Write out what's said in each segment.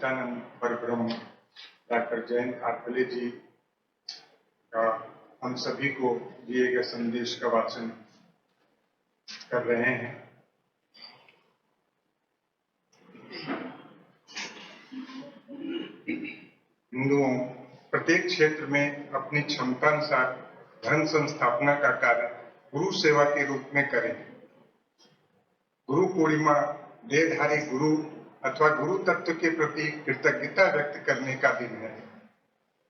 सच्चिदानंद परब्रह्म डॉक्टर जयंत कारपले जी का हम सभी को दिए गए संदेश का वाचन कर रहे हैं। हिंदुओं प्रत्येक क्षेत्र में अपनी क्षमतानुसार धर्म संस्थापना का कार्य गुरु सेवा के रूप में करें। गुरु पूर्णिमा देहधारी गुरु अथवा गुरु तत्व के प्रति कृतज्ञता व्यक्त करने का दिन है।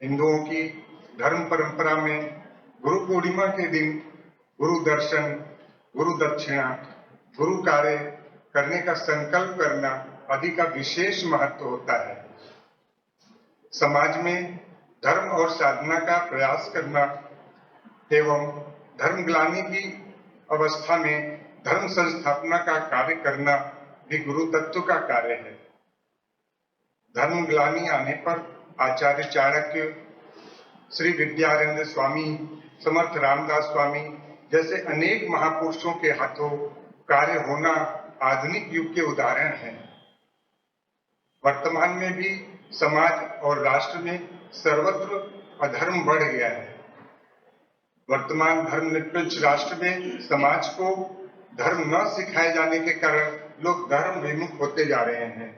हिंदुओं की धर्म परंपरा में गुरु पूर्णिमा के दिन गुरु दर्शन, गुरु दक्षिणा, गुरु कार्य करने का संकल्प करना आदि का विशेष महत्व होता है। समाज में धर्म और साधना का प्रयास करना एवं धर्मग्लानि की अवस्था में धर्म संस्थापना का कार्य करना भी गुरु तत्व का कार्य है। धर्मग्लानि आने पर आचार्य चाणक्य, श्री विद्यारण्य स्वामी, समर्थ रामदास स्वामी जैसे अनेक महापुरुषों के हाथों कार्य होना आधुनिक युग के उदाहरण हैं। वर्तमान में भी समाज और राष्ट्र में सर्वत्र अधर्म बढ़ गया है। वर्तमान धर्मनिरपेक्ष राष्ट्र में समाज को धर्म न सिखाए जाने के कारण लोग धर्म विमुख होते जा रहे हैं।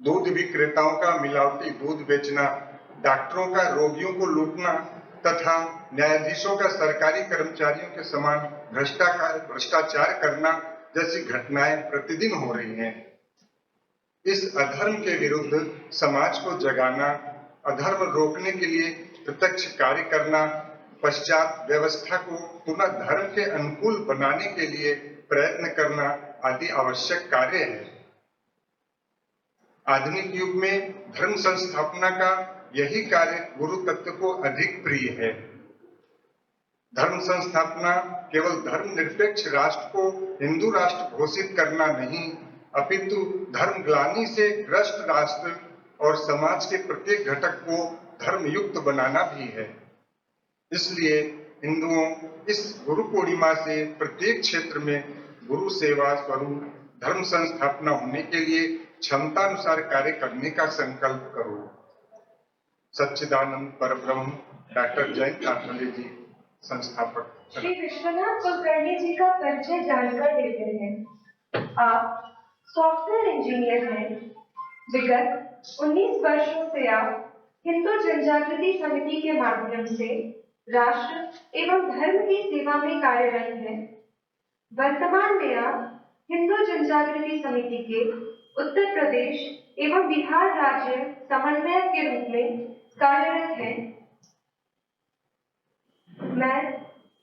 दूध विक्रेताओं का मिलावटी दूध बेचना, डॉक्टरों का रोगियों को लूटना तथा न्यायाधीशों का सरकारी कर्मचारियों के समान भ्रष्टाचार करना जैसी घटनाएं प्रतिदिन हो रही हैं। इस अधर्म के विरुद्ध समाज को जगाना, अधर्म रोकने के लिए प्रत्यक्ष कार्य करना, पश्चात व्यवस्था को पुनः धर्म के अनुकूल बनाने के लिए प्रयत्न करना आदि आवश्यक कार्य है। आधुनिक युग में धर्म संस्थापना का यही कार्य गुरु तत्व को अधिक प्रिय है। धर्म संस्थापना केवल धर्मनिरपेक्ष राष्ट्र को हिंदू राष्ट्र घोषित करना नहीं, अपितु धर्मग्लानि से ग्रस्त राष्ट्र और समाज के प्रत्येक घटक को धर्मयुक्त बनाना भी है। इसलिए हिंदुओं इस गुरु पूर्णिमा से प्रत्येक क्षेत्र में गुरु सेवा स्वरूप धर्म संस्थापना होने के लिए क्षमतानुसार कार्य करने का संकल्प करो। सच्चिदानंद परब्रह्म डॉक्टर जयंत कारपले जी, संस्थापक। श्री विश्वनाथ कुलकर्णी जी का परिचय जानकर देते हैं। आप सॉफ्टवेयर इंजीनियर हैं। विगत 19 वर्षों से आप हिंदू जनजागृति समिति के माध्यम से राष्ट्र एवं धर्म की सेवा में कार्यरत हैं। वर्तमान में आप हिंदू जनजागृति समिति के उत्तर प्रदेश एवं बिहार राज्य समन्वयक के रूप में कार्यरत हैं। मैं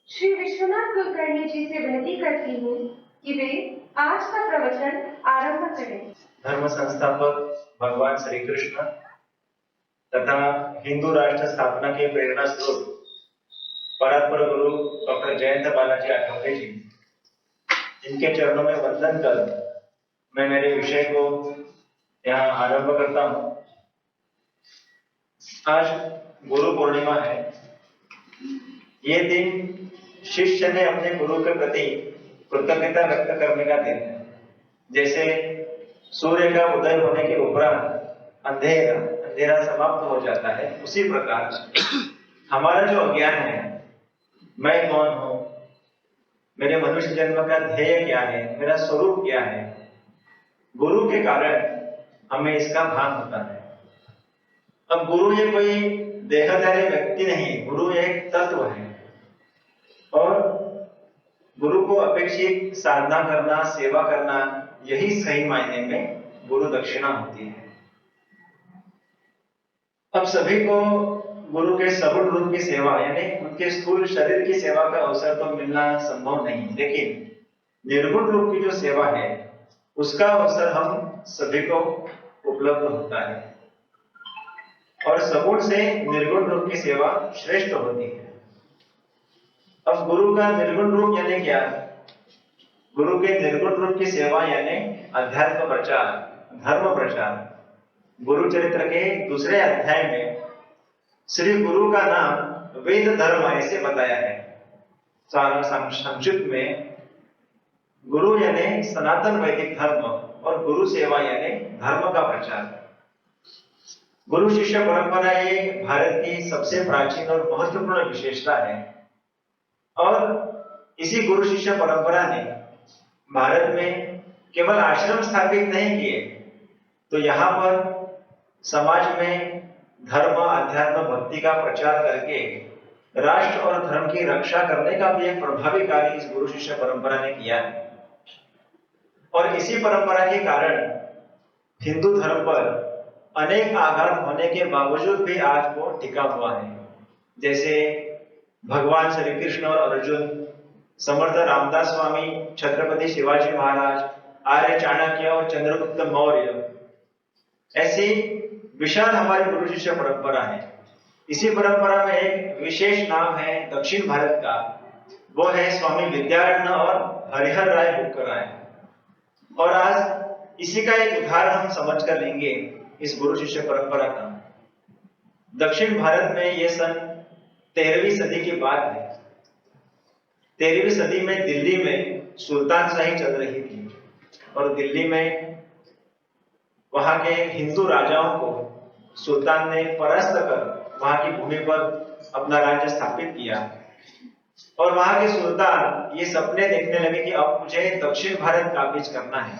श्री विश्वनाथ कुलकर्णी जी से विनती करती हूँ कि वे आज का प्रवचन आरंभ करें। धर्म संस्थापक भगवान श्री कृष्ण तथा हिंदू राष्ट्र स्थापना के प्रेरणा स्रोत परात्पर गुरु डॉक्टर जयंत बालाजी आठवले जी, इनके चरणों में वंदन कर मैं मेरे विषय को यहाँ आरंभ करता हूँ। आज गुरु पूर्णिमा है। ये दिन शिष्य ने अपने गुरु के प्रति कृतज्ञता व्यक्त करने का दिन है। जैसे सूर्य का उदय होने के उपरांत अंधेरा समाप्त हो जाता है, उसी प्रकार हमारा जो अज्ञान है, मैं कौन हूँ, मेरे मनुष्य जन्म का ध्येय क्या है, मेरा स्वरूप क्या है, गुरु के कारण हमें इसका भान होता है। अब गुरु ये कोई देहधारी व्यक्ति नहीं, गुरु एक तत्व है और गुरु को अपेक्षित साधना करना, सेवा करना, यही सही मायने में गुरु दक्षिणा होती है। अब सभी को गुरु के सगुण रूप की सेवा यानी उनके स्थूल शरीर की सेवा का अवसर तो मिलना संभव नहीं, लेकिन निर्गुण रूप की जो सेवा है उसका अवसर हम सभी को उपलब्ध होता है और सगुण से निर्गुण रूप की सेवा श्रेष्ठ होती है। अब गुरु का निर्गुण रूप यानी क्या? गुरु के निर्गुण रूप की सेवा यानी अध्यात्म प्रचार, धर्म प्रचार। गुरु चरित्र के दूसरे अध्याय में श्री गुरु का नाम वेद धर्म ऐसे बताया है। संक्षिप्त में गुरु यानी सनातन वैदिक धर्म और गुरु सेवा यानी धर्म का प्रचार। गुरु शिष्य परंपरा ये भारत की सबसे प्राचीन और महत्वपूर्ण विशेषता है और इसी गुरु शिष्य परंपरा ने भारत में केवल आश्रम स्थापित नहीं किए, तो यहाँ पर समाज में धर्म, अध्यात्म, भक्ति का प्रचार करके राष्ट्र और धर्म की रक्षा करने का भी एक प्रभावी कार्य इस गुरु शिष्य परंपरा ने किया है। और इसी परंपरा के कारण हिंदू धर्म पर अनेक आघात होने के बावजूद भी आज वो टिका हुआ है। जैसे भगवान श्री कृष्ण और अर्जुन, समर्थ रामदास स्वामी, छत्रपति शिवाजी महाराज, आर्य चाणक्य और चंद्रगुप्त मौर्य, ऐसी विशाल हमारी गुरु शिष्य परंपरा है। इसी परंपरा में एक विशेष नाम है दक्षिण भारत का, वो है स्वामी विद्यारण्य और हरिहर राय बुक्कराय। और आज इसी का एक उदाहरण हम समझ कर लेंगे इस गुरु शिष्य परंपरा का। दक्षिण भारत में यह सन 13वीं सदी की बात है। 13वीं सदी में दिल्ली में सुल्तानशाही चल रही थी और दिल्ली में वहां के हिंदू राजाओं को सुल्तान ने परास्त कर वहां की भूमि पर अपना राज्य स्थापित किया। और वहां के सुल्तान ये सपने देखने लगे कि अब मुझे दक्षिण भारत काबिज करना है।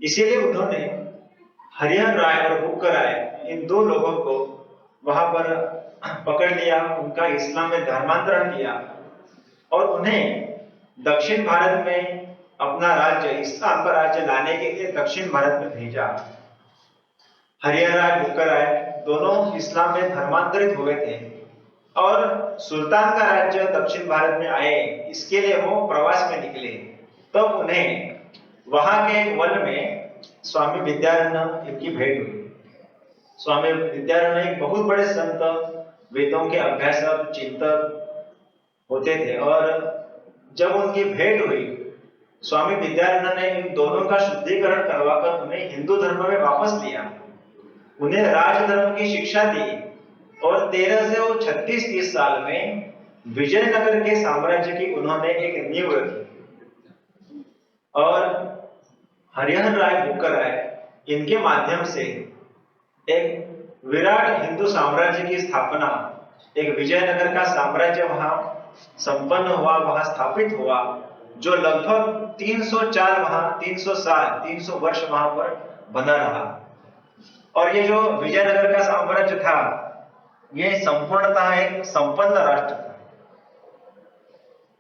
इसीलिए उन्होंने हरिहर राय और बुक्कराय, इन दो लोगों को वहां पर पकड़ लिया, उनका इस्लाम में धर्मांतरण किया और उन्हें दक्षिण भारत में अपना राज्य, इस्लाम का राज्य लाने के लिए दक्षिण भारत में भेजा। हरिहर राय, बुक्कराय दोनों इस्लाम में धर्मांतरित हुए थे और सुल्तान का राज्य दक्षिण भारत में आए, इसके लिए वो प्रवास में निकले। तब उन्हें वहां के एक वन में स्वामी विद्यारण्य इनकी भेंट हुई। स्वामी विद्यारण्य एक बहुत बड़े संत, वेदों के अभ्यासक, चिंतक होते थे और जब उनकी भेंट हुई, स्वामी विद्यारण्य ने इन दोनों का शुद्धिकरण करवाकर उन्हें हिंदू धर्म में वापस लिया, उन्हें राजधर्म की शिक्षा दी और 13 से 36-30 साल में विजयनगर के साम्राज्य की उन्होंने एक नींव रखी। और हरिहर राय, बुक्कराय, इनके माध्यम से एक विराट हिंदू साम्राज्य की स्थापना, एक विजयनगर का साम्राज्य वहां संपन्न हुआ, वहां स्थापित हुआ, जो लगभग 304 वहां 300 साल 300 वर्ष वहां पर बना रहा। और ये जो विजयनगर का साम्राज्य था, ये संपूर्णतः एक संपन्न राष्ट्र था।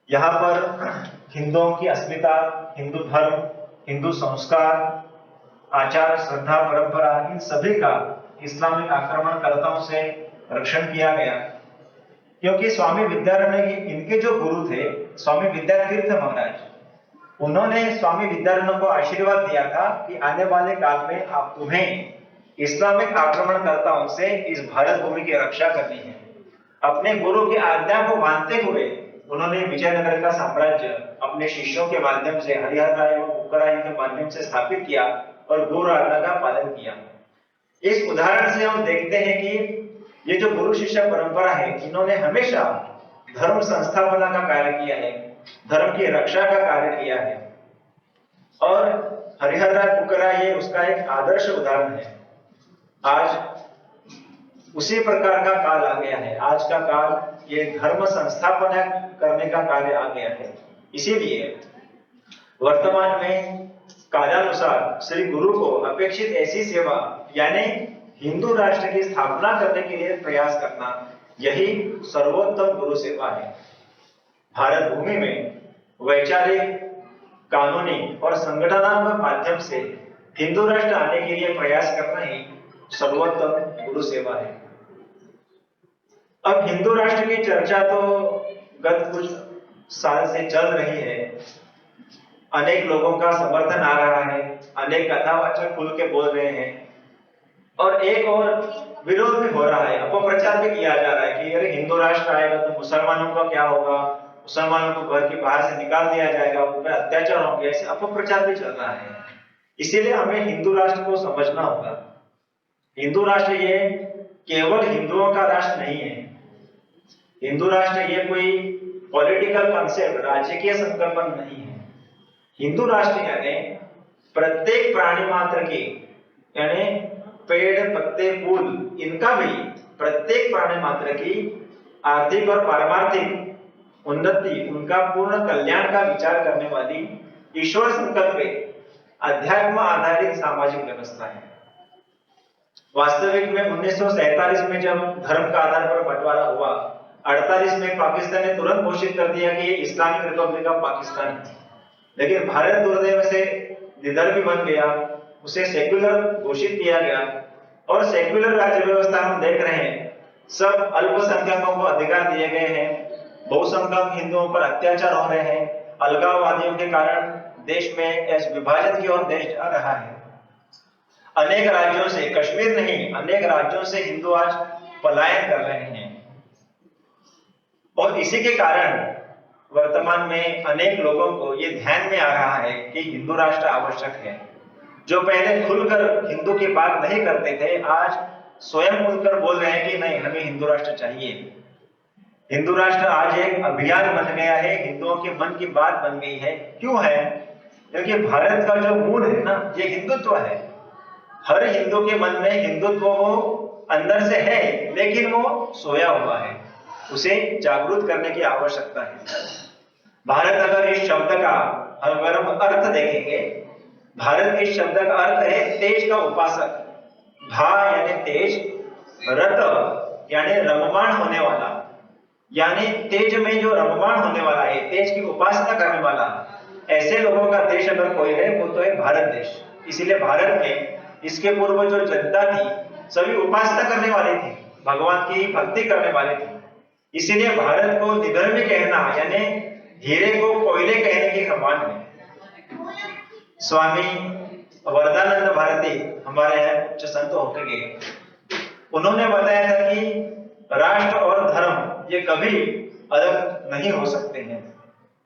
यहाँ पर हिंदुओं की अस्मिता, हिंदू धर्म, हिंदू संस्कार, आचार, श्रद्धा, परंपरा, इन सभी का इस्लामिक आक्रमणकर्ताओं से रक्षण किया गया। क्योंकि स्वामी विद्यारण्य इनके जो गुरु थे, स्वामी विद्यातीर्थ महाराज, उन्होंने स्वामी विद्यारण्य को आशीर्वाद दिया था कि आने वाले काल में आप तुम्हें इस्लामिक आक्रमणकर्ताओं से इस भारत भूमि की रक्षा करनी है। अपने गुरु की आज्ञा को मानते हुए उन्होंने विजयनगर का साम्राज्य अपने शिष्यों के माध्यम से, हरिहर राय और बुक्कराय के माध्यम से स्थापित किया और गुरु आज्ञा का पालन किया। इस उदाहरण से हम देखते हैं कि ये जो गुरु शिष्य परंपरा है, इन्होंने हमेशा धर्म संस्थापना का कार्य किया है, धर्म की रक्षा का कार्य किया है। और हरिहर राय, बुक्कराय ये उसका एक आदर्श उदाहरण है। आज उसी प्रकार का काल आ गया है। आज का काल ये धर्म संस्थापना करने का कार्य आ गया है। इसीलिए वर्तमान में कालानुसार श्री गुरु को अपेक्षित ऐसी सेवा यानी हिंदू राष्ट्र की स्थापना करने के लिए प्रयास करना, यही सर्वोत्तम गुरु सेवा है। भारत भूमि में वैचारिक, कानूनी और संगठनात्मक माध्यम से हिंदू राष्ट्र आने के लिए प्रयास करना ही सर्वोत्तम गुरु सेवा है। अब हिंदू राष्ट्र की चर्चा तो गत कुछ साल से चल रही है। अनेक लोगों का समर्थन आ रहा है, अनेक कथावाचक खुल के बोल रहे हैं और एक और विरोध भी हो रहा है, अपप्रचार भी किया जा रहा है कि अरे हिंदू राष्ट्र आएगा तो मुसलमानों का क्या होगा, मुसलमानों को घर के बाहर से निकाल दिया जाएगा, उन पर अत्याचार होंगे, ऐसे अपप्रचार भी चल रहा है। इसीलिए हमें हिंदू राष्ट्र को समझना होगा। हिंदू राष्ट्र ये केवल हिंदुओं का राष्ट्र नहीं है। हिंदू राष्ट्र ये कोई पॉलिटिकल कॉन्सेप्ट, राजकीय संकल्पन नहीं है। हिंदू राष्ट्र यानी प्रत्येक प्राणी मात्र की, यानी पेड़, पत्ते, फूल, इनका भी प्रत्येक प्राणी मात्र की आर्थिक और पारमार्थिक उन्नति, उनका पूर्ण कल्याण का विचार करने वाली ईश्वर संकल्पित अध्यात्म आधारित सामाजिक व्यवस्था है। वास्तविक में 1947 में जब धर्म का आधार पर बंटवारा हुआ, 48 में पाकिस्तान ने तुरंत घोषित कर दिया कि ये इस्लामिक रिपब्लिक ऑफ पाकिस्तान है। लेकिन भारत दुर्दैव से विधर्मी बन गया, उसे सेक्युलर घोषित किया गया और सेक्युलर राज्य व्यवस्था हम देख रहे हैं, सब अल्पसंख्यकों को अधिकार दिए गए हैं, बहुसंख्यक हिंदुओं पर अत्याचार हो रहे हैं, अलगाववादियों के कारण देश में इस विभाजन की ओर देश जा रहा है। अनेक राज्यों से, कश्मीर नहीं, अनेक राज्यों से हिंदू आज पलायन कर रहे हैं और इसी के कारण वर्तमान में अनेक लोगों को ये ध्यान में आ रहा है कि हिंदू राष्ट्र आवश्यक है। जो पहले खुलकर हिंदू की बात नहीं करते थे, आज स्वयं खुलकर बोल रहे हैं कि नहीं, हमें हिंदू राष्ट्र चाहिए। हिंदू राष्ट्र आज एक अभियान बन गया है, हिंदुओं के मन की बात बन गई है। क्यों है? क्योंकि भारत का जो मूल है ना, ये हिंदुत्व है। हर हिंदू के मन में हिंदुत्व वो अंदर से है, लेकिन वो सोया हुआ है, उसे जागरूक करने की आवश्यकता है। भारत, अगर इस शब्द का अगर हम अर्थ देखेंगे, भारत इस शब्द का अर्थ है तेज का उपासक। भा यानी तेज, रत यानी रममाण होने वाला, यानी तेज में जो रममाण होने वाला है, तेज की उपासना करने वाला, ऐसे लोगों का देश अगर कोई है वो तो है भारत देश। इसीलिए भारत में इसके पूर्व जो जनता थी सभी उपासना करने वाले थे, भगवान की भक्ति करने वाले थे। इसीलिए भारत को निधर्मी कहना यानी हीरे को कोयले कहने के समान है। स्वामी वरदानंद भारती हमारे उच्च संत होके गए, उन्होंने बताया था कि राष्ट्र और धर्म ये कभी अलग नहीं हो सकते हैं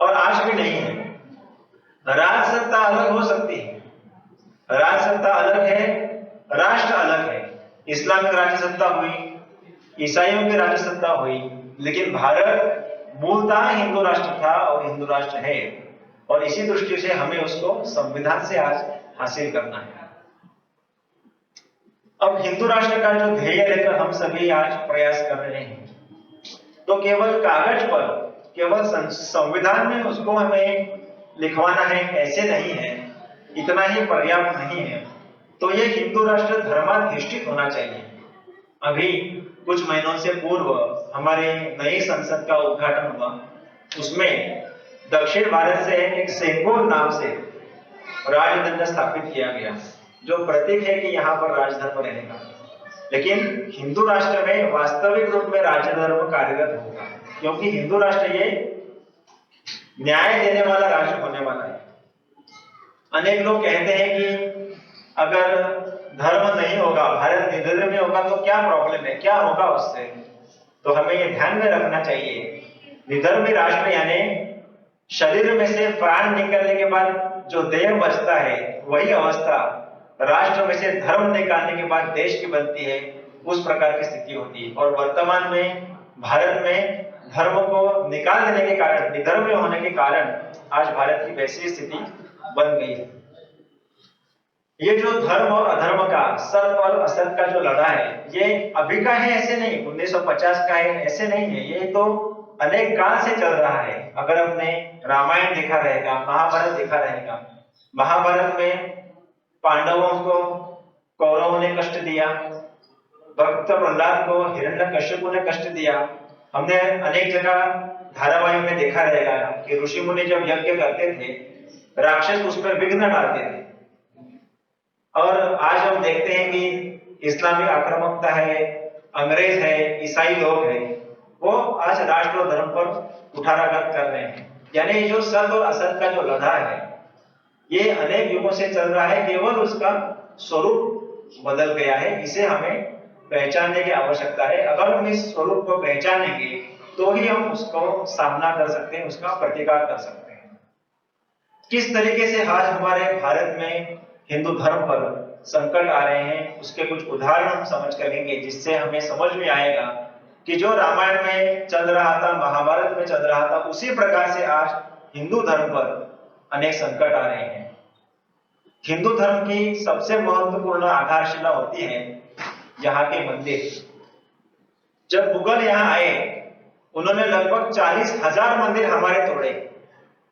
और आज भी नहीं है। राज सत्ता अलग हो सकती है, राज सत्ता अलग है, राष्ट्र अलग है। इस्लामिक राज्य सत्ता हुई, ईसाइयों की राज्य सत्ता हुई, लेकिन भारत मूलतः हिंदू राष्ट्र था और हिंदू राष्ट्र है और इसी दृष्टि से हमें उसको संविधान से आज हासिल करना है। अब हिंदू राष्ट्र का जो ध्येय लेकर हम सभी आज प्रयास कर रहे हैं, तो केवल कागज पर, केवल संविधान में उसको हमें लिखवाना है ऐसे नहीं है, इतना ही पर्याप्त नहीं है। तो ये हिंदू राष्ट्र धर्माधिष्ठित होना चाहिए। अभी कुछ महीनों से पूर्व हमारे नई संसद का उद्घाटन हुआ, उसमें दक्षिण भारत से एक सेंगोल नाम से राजदंड स्थापित किया गया, जो प्रतीक है कि यहाँ पर राजधर्म रहेगा। लेकिन हिंदू राष्ट्र में वास्तविक रूप में राजधर्म कार्यरत होगा, क्योंकि हिंदू राष्ट्र ये न्याय देने वाला राष्ट्र होने वाला है। अनेक लोग कहते हैं कि अगर धर्म नहीं होगा, भारत निधर्मी होगा तो क्या प्रॉब्लम है, क्या होगा उससे? तो हमें ये ध्यान में रखना चाहिए, निधर्मी राष्ट्र यानी शरीर में से प्राण निकलने के बाद जो देह बचता है, वही अवस्था राष्ट्र में से धर्म निकालने के बाद देश की बनती है, उस प्रकार की स्थिति होती है। और वर्तमान में भारत में धर्म को निकाल देने के कारण, निधर्मी होने के कारण आज भारत की वैसी स्थिति बन गई है। ये जो धर्म और अधर्म का, सत्य और असत्य का जो लड़ा है, ये अभी का है ऐसे नहीं, 1950 का है ऐसे नहीं है, ये तो अनेक काल से चल रहा है। अगर हमने रामायण देखा रहेगा, महाभारत देखा रहेगा, महाभारत में पांडवों को कौरवों ने कष्ट दिया, भक्त प्रहलाद को हिरण्यकश्यप ने कष्ट दिया। हमने अनेक जगह धारावाहियों में देखा रहेगा कि ऋषि मुनि जब यज्ञ करते थे, राक्षस उस पर विघ्न डालते थे। और आज हम देखते हैं कि इस्लामिक आक्रामकता है, अंग्रेज है, ईसाई लोग हैं, वो आज राष्ट्र और धर्म पर कुठाराघात कर रहे हैं। यानी जो सत्य और असत्य का जो लड़ा है, ये अनेक युगों से चल रहा है, केवल उसका स्वरूप बदल गया है। इसे हमें पहचानने की आवश्यकता है। अगर हम इस स्वरूप को पहचानेंगे तो ही हम उसको सामना कर सकते हैं, उसका प्रतिकार कर सकते हैं। किस तरीके से आज हमारे भारत में हिंदू धर्म पर संकट आ रहे हैं, उसके कुछ उदाहरण हम समझ कर लेंगे, जिससे हमें समझ में आएगा कि जो रामायण में चल रहा था, महाभारत में चल रहा था, उसी प्रकार से आज हिंदू धर्म पर अनेक संकट आ रहे हैं। हिंदू धर्म की सबसे महत्वपूर्ण आधारशिला होती है यहाँ के मंदिर। जब मुगल यहाँ आए, उन्होंने लगभग 40,000 मंदिर हमारे तोड़े।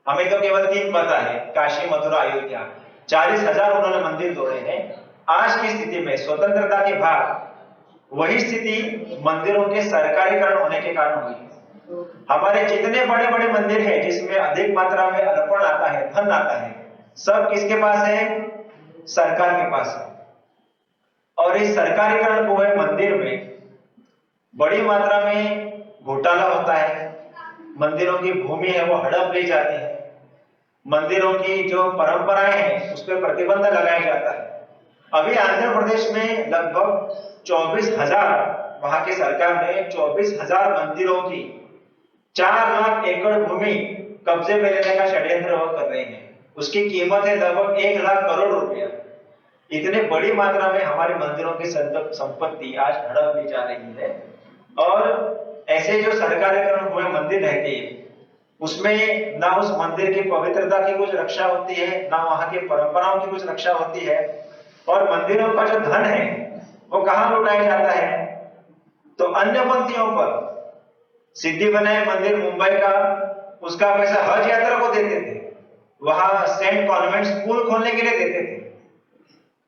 हमें तो केवल 3 पता है, काशी, मथुरा, अयोध्या। 40,000 उन्होंने मंदिर तोड़े हैं। आज की स्थिति में, स्वतंत्रता के बाद, वही स्थिति मंदिरों के सरकारीकरण होने के कारण हुई। हमारे जितने बड़े बड़े मंदिर हैं जिसमें अधिक मात्रा में अर्पण आता है, धन आता है, सब किसके पास है? सरकार के पास है। और इस सरकारीकरण हुए मंदिर में बड़ी मात्रा में घोटाला होता है। मंदिरों की भूमि है वो हड़प ली जाती है। मंदिरों की जो परंपराएं हैं उस पर प्रतिबंध लगाया जाता है। अभी आंध्र प्रदेश में लगभग 24,000, वहां की सरकार ने 24,000 मंदिरों की 4 लाख एकड़ भूमि कब्जे में लेने का षड्यंत्र वो कर रहे हैं। उसकी कीमत है लगभग 1 लाख करोड़ रुपया। इतने बड़ी मात्रा में हमारे मंदिरों की संपत्ति आज हड़प ली जा रही है। और ऐसे जो सरकारीकरण हुए मंदिर रहते हैं, उसमें ना उस मंदिर की पवित्रता की कुछ रक्षा होती है, ना वहां की परंपराओं की कुछ रक्षा होती है। और मंदिरों का जो धन है वो कहां लुटाया जाता है? तो अन्य पंथियों पर। सिद्धि विनायक मंदिर मुंबई का, उसका पैसा हज यात्रा को देते थे, वहां सेंट कॉन्वेंट स्कूल खोलने के लिए देते थे।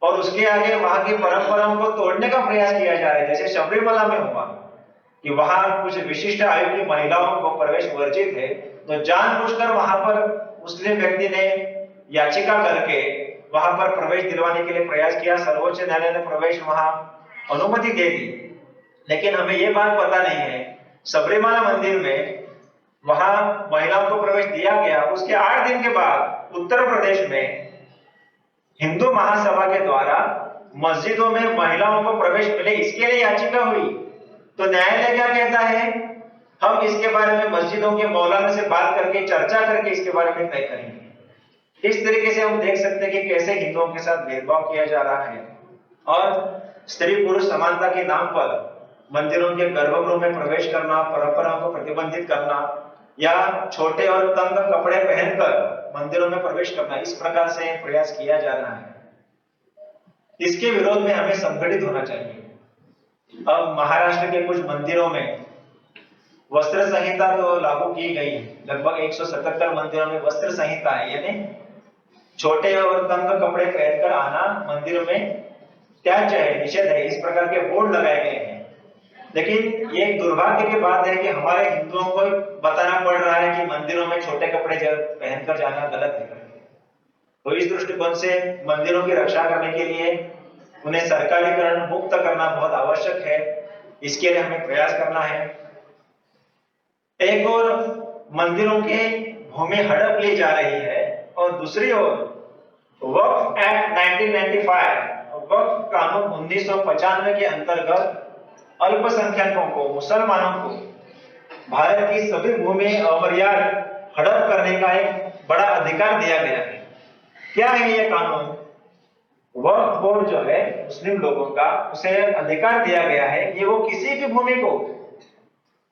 और उसके आगे वहां की परंपराओं को तोड़ने का प्रयास किया जा रहा है। जैसे शबरीमला में हुआ कि वहां कुछ विशिष्ट आयु की महिलाओं को प्रवेश वर्जित है, तो जानबूझकर वहां पर मुस्लिम व्यक्ति ने याचिका करके वहां पर प्रवेश दिलवाने के लिए प्रयास किया। सर्वोच्च न्यायालय ने प्रवेश वहां अनुमति दे दी। लेकिन हमें यह बात पता नहीं है, शबरीमला मंदिर में वहां महिलाओं को प्रवेश दिया गया, उसके 8 दिन के बाद उत्तर प्रदेश में हिंदू महासभा के द्वारा मस्जिदों में महिलाओं को प्रवेश मिले, इसके लिए याचिका हुई। तो न्यायालय क्या कहता है? हम इसके बारे में मस्जिदों के मौलाना से बात करके, चर्चा करके इसके बारे में तय करेंगे। इस तरीके से हम देख सकते हैं कि कैसे हिंदुओं के साथ भेदभाव किया जा रहा है। और स्त्री पुरुष समानता के नाम पर मंदिरों के गर्भगृह में प्रवेश करना, परंपराओं को प्रतिबंधित करना, या छोटे और तंग कपड़े पहनकर मंदिरों में प्रवेश करना, इस प्रकार से प्रयास किया जा रहा है। इसके विरोध में हमें संगठित होना चाहिए। अब महाराष्ट्र के कुछ मंदिरों में वस्त्र संहिता तो लागू की गई। लगभग 177 मंदिरों में वस्त्र संहिता है, यानी छोटे और तंग कपड़े पहनकर आना मंदिर में त्याज्य है, निषेध है। इस प्रकार के बोर्ड लगाए गए हैं। लेकिन ये एक दुर्भाग्य की बात है कि हमारे हिंदुओं को बताना पड़ रहा है कि मंदिरों में छोटे कपड़े पहनकर जाना गलत है। तो इस दृष्टिकोण से मंदिरों की रक्षा करने के लिए उन्हें सरकारीकरण मुक्त करना बहुत आवश्यक है। इसके लिए हमें प्रयास करना है। एक और मंदिरों की भूमि हड़प ली जा रही है, और दूसरी ओर वक्फ एक्ट 1995, वक्फ कानून 1995 के अंतर्गत अल्पसंख्यकों को, मुसलमानों को भारत की सभी भूमि अमर्याद हड़प करने का एक बड़ा अधिकार दिया गया है। क्या है यह कानून? वक्फ बोर्ड जो है मुस्लिम लोगों का, उसे अधिकार दिया गया है कि वो किसी भी भूमि को,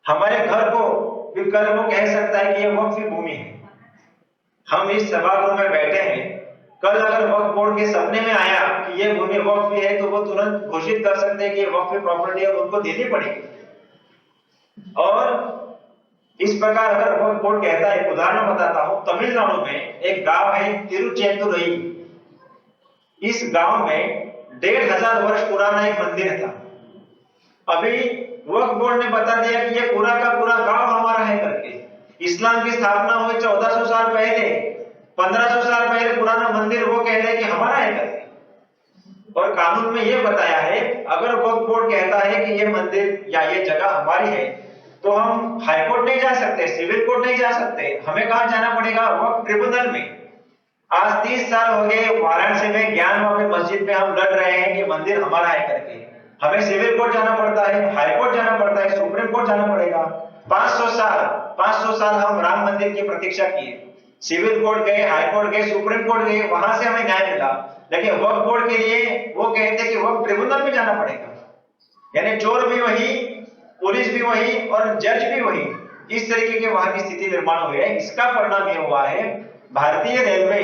हमारे घर को भी कल वो कह सकता है कि यह वक्फ की भूमि है। हम इस सभागृह में बैठे हैं, कल अगर वक्फ बोर्ड के सपने में आया कि यह भूमि वक्फ की है, तो वो तुरंत घोषित कर सकते हैं कि यह वक्फ की प्रॉपर्टी है और उनको देनी पड़ेगी। और इस प्रकार अगर वक्फ बोर्ड कहता है, उदाहरण बताता हूं, तमिलनाडु में एक गांव है तिरुचेंदुरई। इस गांव में 1500 वर्ष पुराना एक मंदिर था। अभी वक्फ बोर्ड ने बता दिया कि यह पूरा का पूरा गांव हमारा है करके। इस्लाम की स्थापना हुई 1400 साल पहले, 1500 साल पहले पुराना मंदिर वो कह रहे कि हमारा है करके। और कानून में यह बताया है, अगर वक्फ बोर्ड कहता है कि यह मंदिर या यह जगह हमारी है, तो हम हाईकोर्ट नहीं जा सकते, सिविल कोर्ट नहीं जा सकते। हमें कहां जाना पड़ेगा? वक्फ ट्रिब्यूनल में। आज 30 साल हो गए वाराणसी में ज्ञान वापी मस्जिद में हम लड़ रहे हैं कि मंदिर हमारा है करके। हमें सिविल कोर्ट जाना पड़ता है, हाई कोर्ट जाना पड़ता है, सुप्रीम कोर्ट जाना पड़ेगा। 500 साल हम राम मंदिर की प्रतीक्षा किए, सिविल कोर्ट गए, हाई कोर्ट गए, सुप्रीम कोर्ट गए, वहां से हमें न्याय मिला। लेकिन वक्फ बोर्ड के लिए वो कहते कि वक्फ ट्रिब्यूनल में जाना पड़ेगा। यानी चोर भी वही, पुलिस भी वही और जज भी वही। इस तरीके की वहां की स्थिति निर्माण हुई है। इसका परिणाम यह हुआ है, भारतीय रेलवे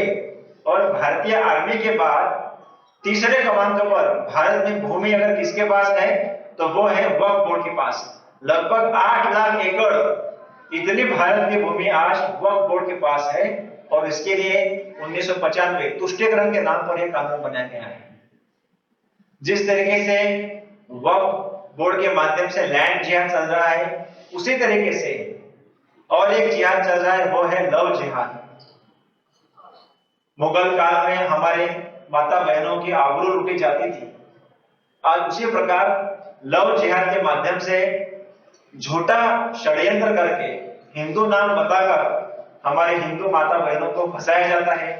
और भारतीय आर्मी के बाद तीसरे क्रमांक पर भारत में भूमि अगर किसके पास है तो वो है वक्फ बोर्ड के पास। लगभग 8 लाख एकड़ इतनी भारत की भूमि आज वक्फ बोर्ड के पास है और इसके लिए 1995 तुष्टिकरण के नाम पर यह कानून बनाया गया है। जिस तरीके से वक्फ बोर्ड के माध्यम से लैंड जिहाद चल रहा है उसी तरीके से और एक जिहाद चल रहा है, वो है लव जिहाद। मुगल काल में हमारे माता बहनों की आबरू लूटी जाती थी, आज उसी प्रकार लव जिहाद के माध्यम से झूठा षड्यंत्र करके हिंदू नाम बताकर हमारे हिंदू माता बहनों को फंसाया जाता है,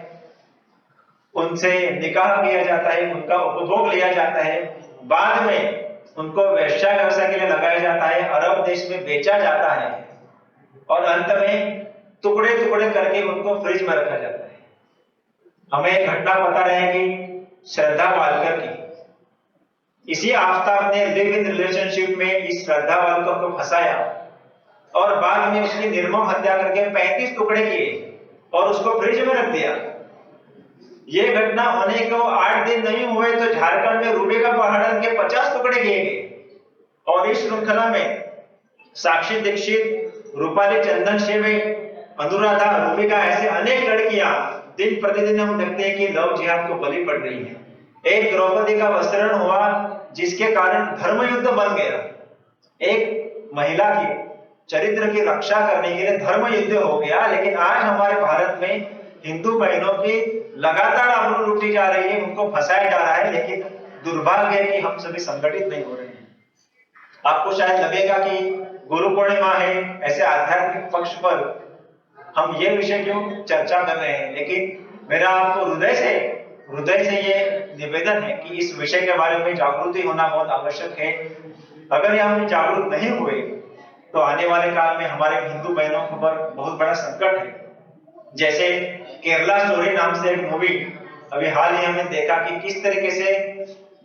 उनसे निकाह किया जाता है, उनका उपभोग लिया जाता है, बाद में उनको वेश्या व्यवसाय के लिए लगाया जाता है, अरब देश में बेचा जाता है और अंत में टुकड़े टुकड़े करके उनको फ्रिज में रखा जाता है। हमें एक घटना पता रहेगी श्रद्धा वालकर की। इसी आफ्ताब ने लिव इन रिलेशनशिप में इस श्रद्धा वालकर को फंसाया और बाद में उसकी निर्मम हत्या करके 35 टुकड़े किए और उसको फ्रिज में रख दिया। ये घटना होने को 8 दिन नहीं हुए तो झारखंड में रूबी का पहाड़न के 50 टुकड़े किए गए और इस श्रृंखला में साक्षी दीक्षित, रूपाली चंदन शेवे, अनुराधा, रूबिका ऐसे अनेक लड़कियां दिन प्रतिदिन हम देखते हैं कि लव जिहाद को बलि पड़ रही है। एक द्रौपदी का वस्त्रण हुआ जिसके कारण धर्म युद्ध बन गया। एक महिला की चरित्र की रक्षा करने के लिए धर्म युद्ध हो गया। लेकिन आज हमारे भारत में हिंदू बहनों की लगातार आबरू लूटी जा रही है, उनको फंसाया जा रहा है, लेकिन दुर्भाग्य है कि हम सभी संगठित नहीं हो रहे हैं। आपको शायद लगेगा कि गुरु पूर्णिमा है, ऐसे आध्यात्मिक पक्ष पर हम ये विषय क्यों चर्चा कर रहे हैं, लेकिन मेरा आपको हृदय से ये निवेदन है कि इस विषय के बारे में जागृति होना बहुत आवश्यक है। अगर हम जागरूक नहीं हुए तो आने वाले काल में हमारे हिंदू बहनों पर बहुत बड़ा संकट है। जैसे केरला स्टोरी नाम से एक मूवी अभी हाल ही हमने देखा कि किस तरीके से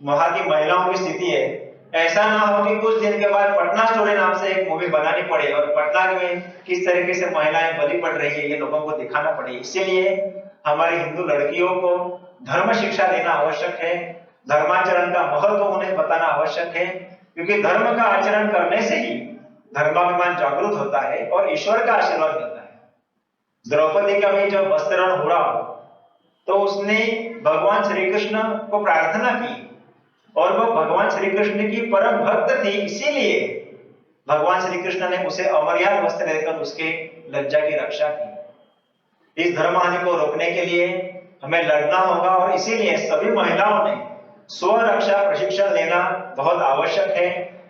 वहां की महिलाओं की स्थिति है। ऐसा ना हो कि कुछ दिन के बाद पटना स्टोरी नाम से एक मूवी बनानी पड़े और पटना में किस तरीके से महिलाएं बलि पड़ रही है ये लोगों को दिखाना पड़े। इसीलिए हमारी हिंदू लड़कियों को धर्म शिक्षा देना आवश्यक है, धर्माचरण का महत्व उन्हें बताना आवश्यक है, क्योंकि धर्म का आचरण करने से ही धर्माभिमान जागृत होता है और ईश्वर का आशीर्वाद मिलता है। द्रौपदी का भी जब वस्त्रण हुआ तो उसने भगवान श्री कृष्ण को प्रार्थना की और वह भगवान श्री कृष्ण की परम भक्त थी, इसीलिए भगवान श्री कृष्ण ने उसे अमर्याद वस्त्र देकर उसके लज्जा की रक्षा की। इस धर्महानि को रोकने के लिए हमें लड़ना होगा और इसीलिए सभी महिलाओं ने स्वरक्षा प्रशिक्षण लेना बहुत आवश्यक है।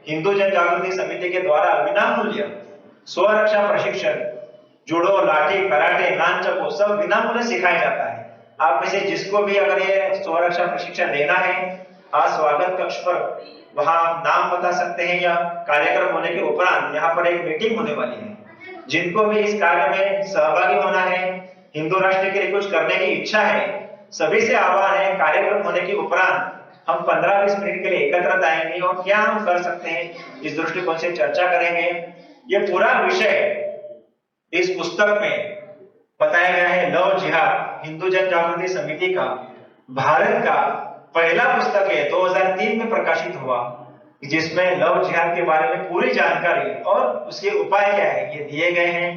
हिंदू जन जागृति समिति के द्वारा विनामूल्य स्वरक्षा प्रशिक्षण जुडो, लाठी, कराटे, नानचको सब विनामूल्य सिखाया जाता है। आप में से जिसको भी अगर ये स्वरक्षा प्रशिक्षण लेना है, आज स्वागत कक्ष पर वहां नाम बता सकते हैं या कार्यक्रम होने के उपरांत यहाँ पर एक मीटिंग होने वाली है। जिनको भी इस कार्य में सहभागी होना है, हिंदू राष्ट्र के लिए कुछ करने की इच्छा है, सभी से आह्वान है कार्यक्रम होने के उपरांत हम 15-20 मिनट के लिए एकत्रित आएंगे और क्या हम कर सकते हैं इस दृष्टिकोण से चर्चा करेंगे। ये पूरा विषय इस पुस्तक में बताया गया है। लव जिहाद हिंदू जन जागृति समिति का भारत का पहला पुस्तक है, 2003 में प्रकाशित हुआ, जिसमें लव जिहाद के बारे में पूरी जानकारी और उसके उपाय क्या है ये दिए गए हैं।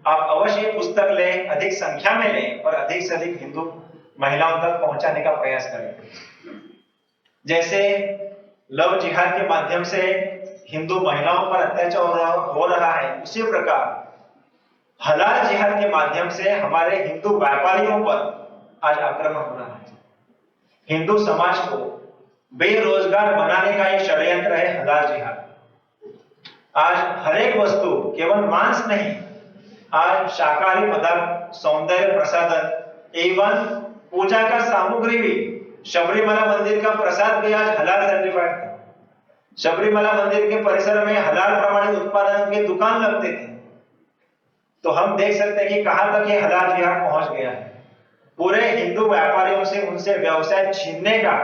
आप अवश्य पुस्तक लें, अधिक संख्या में लें और अधिक से अधिक हिंदू महिलाओं तक पहुंचाने का प्रयास करें। जैसे लव जिहाद के माध्यम से हिंदू महिलाओं पर अत्याचार हो रहा है, उसी प्रकार हलाल जिहाद के माध्यम से हमारे हिंदू व्यापारियों पर आज आक्रमण हो रहा है। हिंदू समाज को बेरोजगार बनाने का एक षड्यंत्र है हलाल जिहाद। आज हर एक वस्तु, केवल मांस नहीं, आज शाकाहारी पदार्थ, सौंदर्य प्रसाधन एवं पूजा का सामग्री भी, शबरीमला मंदिर का प्रसाद भी आज हलाल सर्टिफाइड था। शबरीमला मंदिर के परिसर में हलाल प्रमाणित उत्पादन के दुकान लगते थे। तो हम देख सकते हैं कि कहां तक ये हलाल जिहाद पहुंच गया है। पूरे हिंदू व्यापारियों से उनसे व्यवसाय छीनने का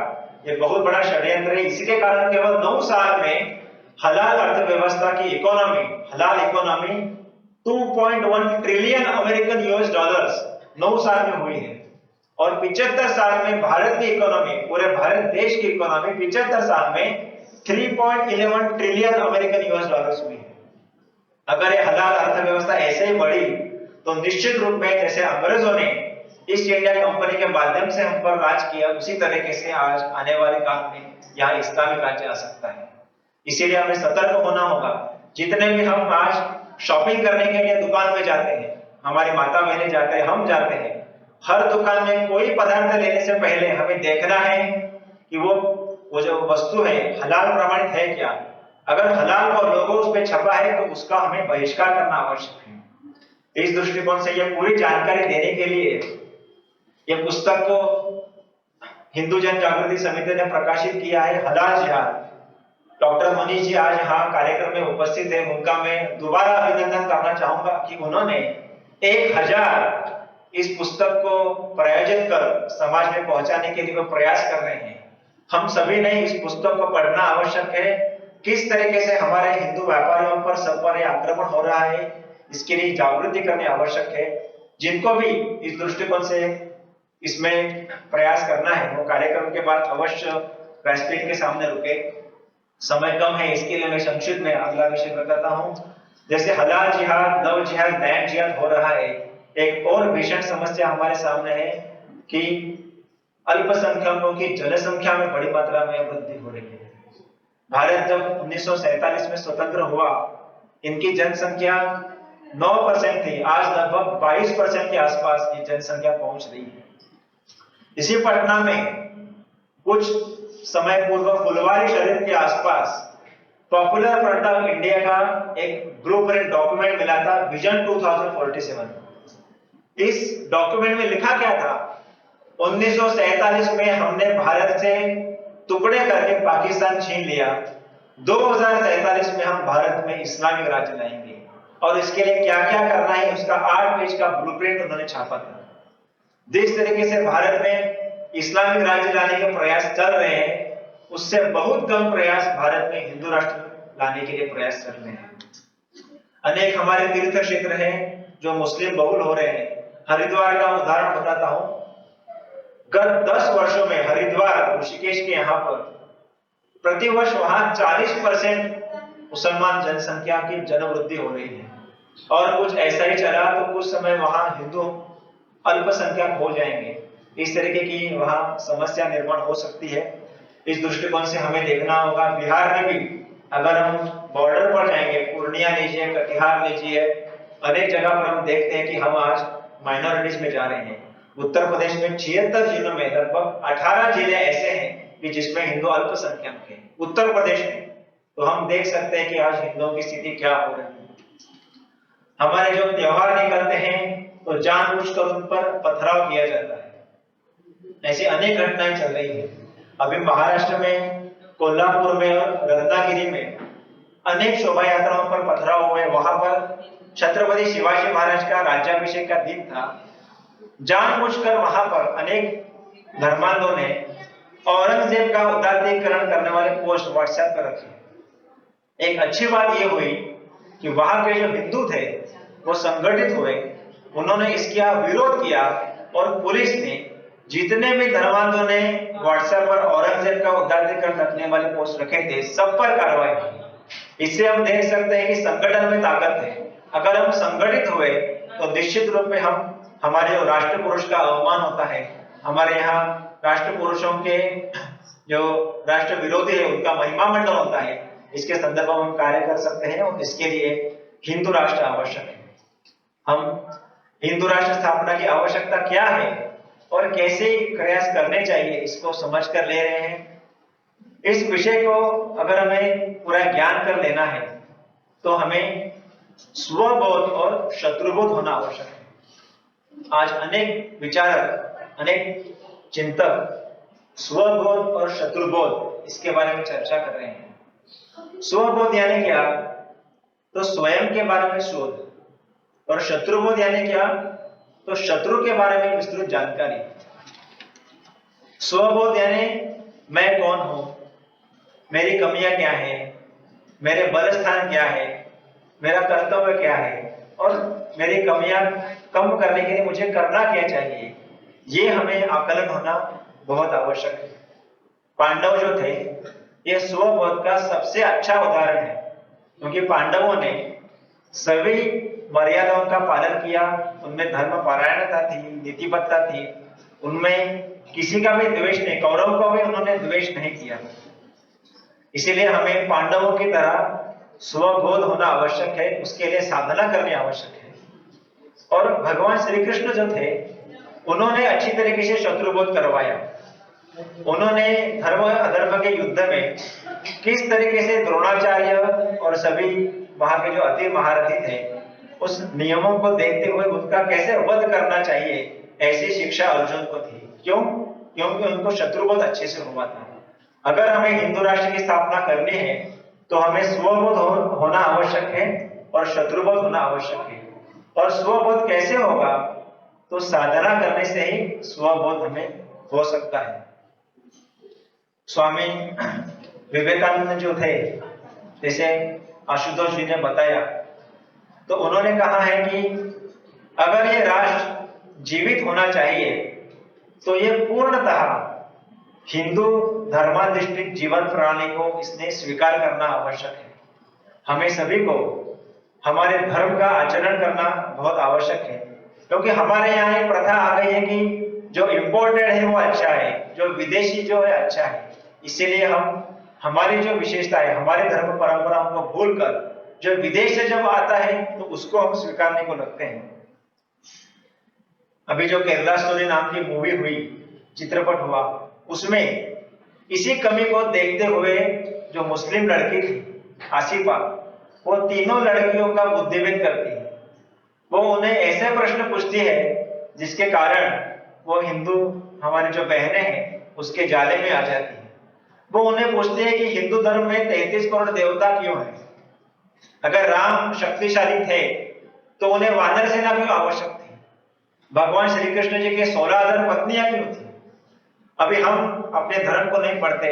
ये बहुत बड़ा षड्यंत्र है। इसी के कारण केवल 9 साल में हलाल अर्थव्यवस्था की इकोनॉमी, हलाल economy 2.1 trillion American US dollars 9 साल में हुई है और 75 साल में भारत की इकोनॉमी, पूरे भारत देश की इकोनॉमी 75 साल में 3.11 ट्रिलियन अमेरिकन यूएस डॉलर्स हुई है। अगर ये हलाल अर्थव्यवस्था ऐसे ही बढ़ी तो निश्चित रूप में जैसे अंग्रेजों ने ईस्ट इंडिया कंपनी के माध्यम से हम पर राज किया, उसी तरीके से आज आने वाले काल में यहाँ इस्लामिक राज्य आ सकता है। इसीलिए हमें सतर्क होना होगा। जितने भी हम आज शॉपिंग करने के लिए दुकान में जाते हैं, हमारी माता बहनें जाते हैं, हम जाते हैं, हर दुकान में कोई पदार्थ लेने से पहले हमें देखना है कि वो जो वस्तु है हलाल प्रमाणित है क्या। अगर हलाल और लोगो उस पर छपा है तो उसका हमें बहिष्कार करना आवश्यक है। इस दृष्टिकोण से यह पूरी जानकारी देने के लिए यह पुस्तक को हिंदू जन जागृति समिति ने प्रकाशित किया है, हलाल जिहाद। डॉक्टर मनीष जी आज यहाँ कार्यक्रम में उपस्थित है, उनका मैं दोबारा अभिनंदन करना चाहूंगा कि उन्होंने 1000 इस पुस्तक को प्रायोजित कर समाज में पहुंचाने के लिए वो प्रयास कर रहे हैं। हम सभी ने इस पुस्तक को पढ़ना आवश्यक है। किस तरीके से हमारे हिंदू व्यापारियों पर सब पर आक्रमण हो रहा है, इसके लिए जागृति करनी आवश्यक है। जिनको भी इस दृष्टिकोण से इसमें प्रयास करना है वो कार्यक्रम के बाद अवश्य प्रेसपीट के सामने रुके। समय कम है, इसके लिए मैं संक्षिप्त में अगला विषय बताता हूँ। जैसे हलाल जिहाद, लव जिहाद, नैन जिहाद हो रहा है, एक और भीषण समस्या हमारे सामने है कि अल्पसंख्यकों की जनसंख्या में बड़ी मात्रा में वृद्धि हो रही है। भारत जब 1947 में स्वतंत्र हुआ, इनकी जनसंख्या 9% थी, आज लगभग 22% के आसपास ये जनसंख्या पहुंच रही है। इसी पटना में कुछ समय पूर्व फुलवारी शरीफ के आसपास पॉपुलर फ्रंट ऑफ इंडिया का एक ग्रुप डॉक्यूमेंट मिला था, विजन 2047। इस डॉक्यूमेंट में लिखा क्या था, 1947 में हमने भारत से टुकड़े करके पाकिस्तान छीन लिया, 2047 में हम भारत में इस्लामिक राज्य लाएंगे और इसके लिए क्या क्या करना है उसका 8 पेज का ब्लूप्रिंट उन्होंने छापा था। जिस तरीके से भारत में इस्लामिक राज्य लाने के प्रयास चल रहे हैं, उससे बहुत कम प्रयास भारत में हिंदू राष्ट्र लाने के लिए प्रयास चल रहे हैं। अनेक हमारे तीर्थ क्षेत्र हैं जो मुस्लिम बहुल हो रहे हैं। हरिद्वार का उदाहरण बताता हूं। गत 10 वर्षों में हरिद्वार, ऋषिकेश के यहाँ पर प्रतिवर्ष वहां 40% मुसलमान जनसंख्या की जनवृद्धि हो रही है और कुछ ऐसा ही चला तो कुछ समय वहां हिंदू अल्पसंख्यक हो जाएंगे। इस तरीके की वहां समस्या निर्माण हो सकती है। इस दृष्टिकोण से हमें देखना होगा। बिहार में भी अगर हम बॉर्डर पर जाएंगे, पूर्णिया लीजिए, कटिहार लीजिए, अनेक जगह पर हम देखते हैं कि हम आज माइनॉरिटीज में जा रहे हैं। उत्तर प्रदेश में 76 जिलों में लगभग 18 जिले ऐसे हैं कि जिसमें हिंदू अल्पसंख्यक हैं उत्तर प्रदेश में। तो हम देख सकते हैं कि आज हिंदुओं की स्थिति क्या हो रही है। हमारे जो त्योहार निकलते हैं तो जानबूझकर उन पर पथराव किया जाता है। ऐसी अनेक घटनाएं चल रही है। अभी महाराष्ट्र में कोल्हापुर में और रत्नागिरी में अनेक शोभा यात्राओं पर पथराव हुए। वहां पर छत्रपति शिवाजी महाराज का राज्याभिषेक का दिन था। जानबूझकर वहां पर अनेक धर्मांधों ने औरंगजेब का उदारीकरण करने वाले पोस्ट व्हाट्सएप पर रखे। एक अच्छी बात यह हुई कि वहां के जो हिंदू थे वो संगठित हुए, उन्होंने इसका विरोध किया और पुलिस ने जितने भी धर्मांधों ने व्हाट्सएप पर औरंगजेब का उदारीकरण रखने वाले पोस्ट रखे थे सब पर कार्रवाई की। इससे हम देख सकते हैं कि संगठन में ताकत है। अगर हम संगठित हुए तो निश्चित रूप में हम हमारे जो राष्ट्र पुरुष का अवमान होता है, हमारे यहाँ राष्ट्र पुरुषों के जो राष्ट्र विरोधी है उनका महिमा मंडन होता है, इसके संदर्भ में हम कार्य कर सकते हैं और इसके लिए हिंदू राष्ट्र आवश्यक है। हम हिंदू राष्ट्र स्थापना की आवश्यकता क्या है और कैसे प्रयास करने चाहिए इसको समझ कर ले रहे हैं। इस विषय को अगर हमें पूरा ज्ञान कर लेना है तो हमें स्वबोध और शत्रुबोध होना आवश्यक है। आज अनेक विचारक, अनेक चिंतक स्वबोध और शत्रुबोध इसके बारे में चर्चा कर रहे हैं। स्वबोध यानी क्या? तो स्वयं के बारे में शोध, और शत्रुबोध यानी क्या? तो शत्रु के बारे में विस्तृत जानकारी। स्वबोध यानी मैं कौन हूं, मेरी कमियां क्या है, मेरे बल स्थान क्या है, मेरा कर्तव्य क्या है और मेरी कमियां कम करने के लिए मुझे करना क्या चाहिए। ये हमें आकलन होना बहुत आवश्यक है। पांडव जो थे ये स्वबोध का सबसे अच्छा उदाहरण है, क्योंकि पांडवों ने सभी मर्यादाओं का पालन किया, उनमें धर्म परायणता थी, नीतिबद्धता थी, उनमें किसी का भी द्वेष नहीं, कौरव का भी उन्होंने द्वेष नहीं किया। इसीलिए हमें पांडवों की तरह स्वबोध होना आवश्यक है, उसके लिए साधना करनी आवश्यक है। और भगवान श्री कृष्ण जो थे उन्होंने अच्छी तरीके से शत्रुबोध करवाया। उन्होंने धर्म अधर्म के युद्ध में किस तरीके से द्रोणाचार्य और सभी वहां के जो अति महारथी थे उस नियमों को देखते हुए उनका कैसे वध करना चाहिए, ऐसी शिक्षा अर्जुन को थी। क्यों? क्योंकि उनको शत्रुबोध अच्छे से हुआ था। अगर हमें हिंदू राष्ट्र की स्थापना करनी है तो हमें स्वबोध होना आवश्यक है और शत्रुबोध होना आवश्यक है। और स्वबोध कैसे होगा? तो साधना करने से ही स्वबोध हमें हो सकता है। स्वामी विवेकानंद जो थे, जैसे आशुतोष जी ने बताया, तो उन्होंने कहा है कि अगर ये राष्ट्र जीवित होना चाहिए तो ये पूर्णतः हिंदू धर्माधिष्ठित जीवन प्रणाली को इसने स्वीकार करना आवश्यक है। हमें सभी को हमारे धर्म का आचरण करना बहुत आवश्यक है, क्योंकि हमारे यहाँ एक प्रथा आ गई है कि जो इम्पोर्टेड है वो अच्छा है, जो विदेशी जो है अच्छा है। इसीलिए हम हमारी जो विशेषता है, हमारे धर्म परंपराओं को भूलकर जो विदेश से जब आता है तो उसको हम स्वीकारने को लगते हैं। अभी जो केरला स्टोरी नाम की मूवी हुई, चित्रपट हुआ, उसमें इसी कमी को देखते हुए जो मुस्लिम लड़की थी आसिफा, वो तीनों लड़कियों का बुद्धिभेद करती है। वो उन्हें ऐसे प्रश्न पूछती है जिसके कारण वो हिंदू हमारी जो बहनें हैं उसके जाले में आ जाती है। वो उन्हें पूछती है कि हिंदू धर्म में 33 करोड़ देवता क्यों है? अगर राम शक्तिशाली थे तो उन्हें वानर सेना क्यों आवश्यक थी? भगवान श्री कृष्ण जी के 16,000 पत्नियां क्यों थी? अभी हम अपने धर्म को नहीं पढ़ते,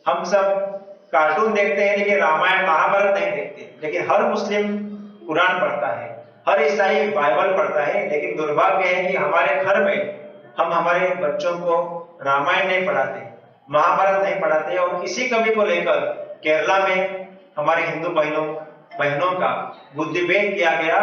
हम सब कार्टून देखते हैं लेकिन रामायण महाभारत नहीं देखते। लेकिन हर मुस्लिम कुरान पढ़ता है, हर ईसाई बाइबल पढ़ता है, लेकिन दुर्भाग्य है कि हमारे घर में हम हमारे बच्चों को रामायण नहीं पढ़ाते, महाभारत नहीं पढ़ाते। और इसी कमी को लेकर केरला में हमारे हिंदू बहनों का बुद्धिभेद किया गया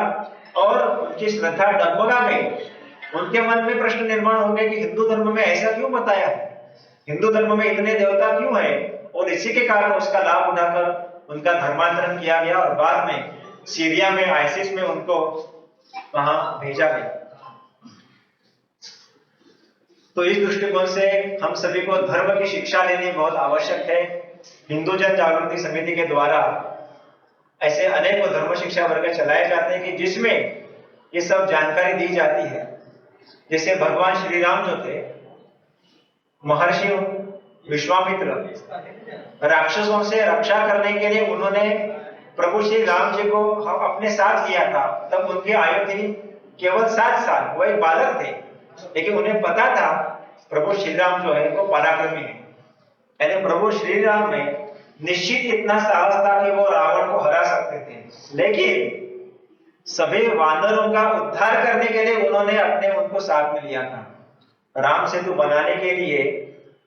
और उनकी श्रद्धा डगमगा गई। उनके मन में प्रश्न निर्माण हो गए कि हिंदू धर्म में ऐसा क्यों बताया है, हिंदू धर्म में इतने देवता क्यों है? और इसी के कारण उसका लाभ उठाकर उनका धर्मांतरण किया गया और बाद में सीरिया में आईसिस में उनको वहां भेजा गया। तो इस दृष्टिकोण से हम सभी को धर्म की शिक्षा लेनी बहुत आवश्यक है। हिंदू जन जागृति समिति के द्वारा ऐसे अनेक धर्म शिक्षा वर्ग चलाए जाते हैं कि जिसमें ये सब जानकारी दी जाती है। जैसे भगवान श्री राम जो थे, महर्षि विश्वामित्र राक्षसों से रक्षा करने के लिए उन्होंने प्रभु श्री राम जी को अपने साथ लिया था। तब उनकी आयु थी केवल 7 साल, वो एक बालक थे, लेकिन उन्हें पता था प्रभु श्री राम जो है वो पराक्रमी है। यानी प्रभु श्री राम में निश्चित इतना साहस था कि वो रावण को हरा सकते थे। लेकिन सभी वानरों का उद्धार करने के लिए उन्होंने उनको साथ में लिया था। राम सेतु बनाने के लिए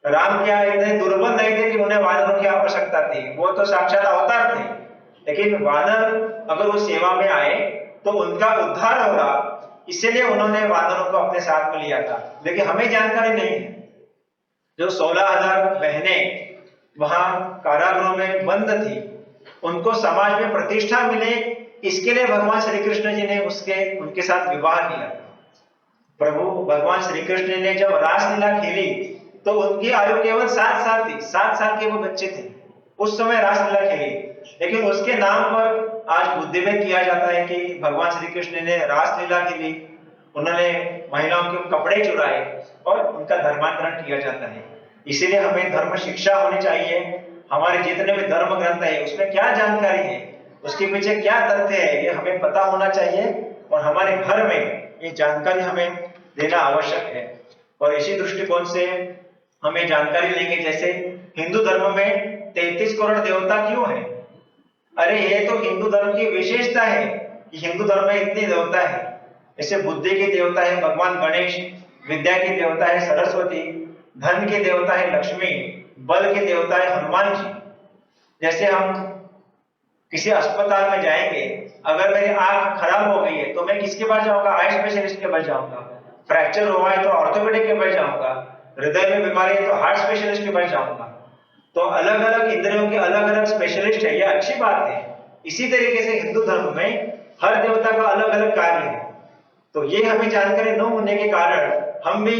राम क्या इतने दुर्बल नहीं थे कि उन्हें वानरों की आवश्यकता थी, वो तो साक्षात अवतार थे। लेकिन वानर अगर वो सेवा में आए तो उनका उद्धार होगा, इसलिए उन्होंने वानरों को अपने साथ में लिया था। लेकिन हमें जानकारी नहीं है। जो 16,000 बहनें वहां कारागृहों में बंद थी, उनको समाज में प्रतिष्ठा मिले, इसके लिए भगवान श्री कृष्ण जी ने उनके साथ विवाह किया। प्रभु भगवान श्री कृष्ण ने जब रासलीला खेली तो उनकी आयु केवल 7 साल थी, 7 साल के वो बच्चे थे, उस समय रासलीला खेली। लेकिन उसके नाम पर आज बुद्धिभेद किया जाता है कि भगवान श्री कृष्ण ने रासलीला खेली, उन्होंने महिलाओं के कपड़े चुराए और उनका धर्मांतरण किया जाता है। इसीलिए हमें धर्म शिक्षा होनी चाहिए। हमारे जितने भी धर्म ग्रंथ है उसमें क्या जानकारी है, उसके पीछे क्या तथ्य है, ये हमें पता होना चाहिए और हमारे घर में ये जानकारी हमें देना आवश्यक है। और इसी दृष्टिकोण से हमें जानकारी लेंगे, जैसे हिंदू धर्म में 33 करोड़ देवता क्यों है? अरे ये तो हिंदू धर्म की विशेषता है कि हिंदू धर्म में इतनी देवता है। जैसे बुद्धि के देवता है भगवान गणेश, विद्या की देवता है सरस्वती, धन की देवता है लक्ष्मी, बल की देवता है हनुमान जी। जैसे हम किसी अस्पताल में जाएंगे, अगर मेरी आंख खराब हो गई है तो मैं किसके पास जाऊंगा? आई स्पेशलिस्ट के पास जाऊंगा। फ्रैक्चर हुआ है तो ऑर्थोपेडिक के पास जाऊंगा। हृदय में बीमारी है तो हार्ट स्पेशलिस्ट के पास जाऊंगा। तो अलग अलग इंद्रियों के अलग अलग स्पेशलिस्ट है, ये अच्छी बात है। इसी तरीके से हिंदू धर्म में हर देवता का अलग अलग कार्य है। तो ये हमें जानकारी न होने के कारण हम भी,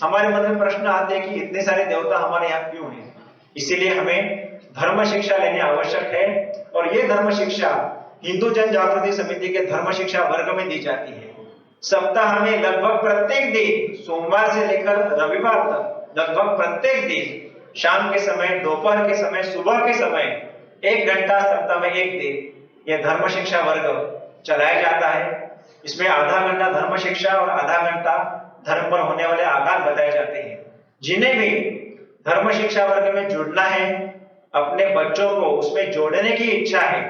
हमारे मन में प्रश्न आते हैं कि इतने सारे देवता हमारे यहाँ क्यों हैं। इसीलिए हमें धर्म शिक्षा लेनी आवश्यक है, और ये धर्म शिक्षा हिंदू जन जागृति समिति के धर्म शिक्षा वर्ग में दी जाती है। सप्ताह में लगभग प्रत्येक दिन, सोमवार से लेकर रविवार तक, लगभग प्रत्येक दिन शाम के समय, दोपहर के समय, सुबह के समय 1 घंटा, सप्ताह में 1 दिन यह धर्म शिक्षा वर्ग चलाया जाता है। इसमें आधा घंटा धर्म शिक्षा और आधा घंटा धर्म पर होने वाले आघात बताए जाते हैं। जिन्हें भी धर्म शिक्षा वर्ग में जुड़ना है, अपने बच्चों को उसमें जोड़ने की इच्छा है,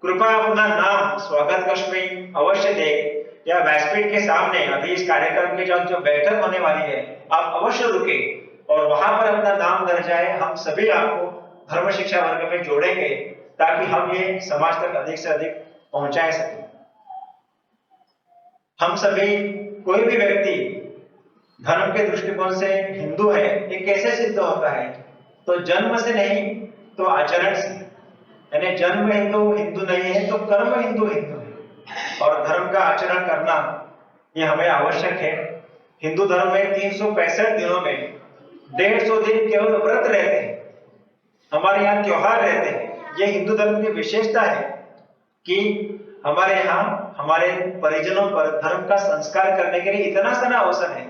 कृपया अपना नाम स्वागत कक्ष में अवश्य दें, या व्यासपीठ के सामने अभी इस कार्यक्रम की जो बैठक होने वाली है, आप अवश्य रुके और वहां पर अपना नाम दर्ज आए। हम सभी आपको धर्म शिक्षा वर्ग में जोड़ेंगे ताकि हम ये समाज तक अधिक से अधिक पहुंचा सकें। हम सभी, कोई भी व्यक्ति धर्म के दृष्टिकोण से हिंदू है, ये कैसे सिद्ध होता है? तो जन्म से नहीं तो आचरण से। यानी जन्म हिंदू नहीं है तो कर्म हिंदू है, और धर्म का आचरण करना ये हमें आवश्यक है। हिंदू धर्म में 365 दिनों में 150 दिन केवल व्रत रहते हैं, हमारे यहाँ त्योहार रहते हैं। ये हिंदू धर्म की विशेषता है कि हमारे यहाँ हमारे परिजनों पर धर्म का संस्कार करने के लिए इतना सारा अवसर है,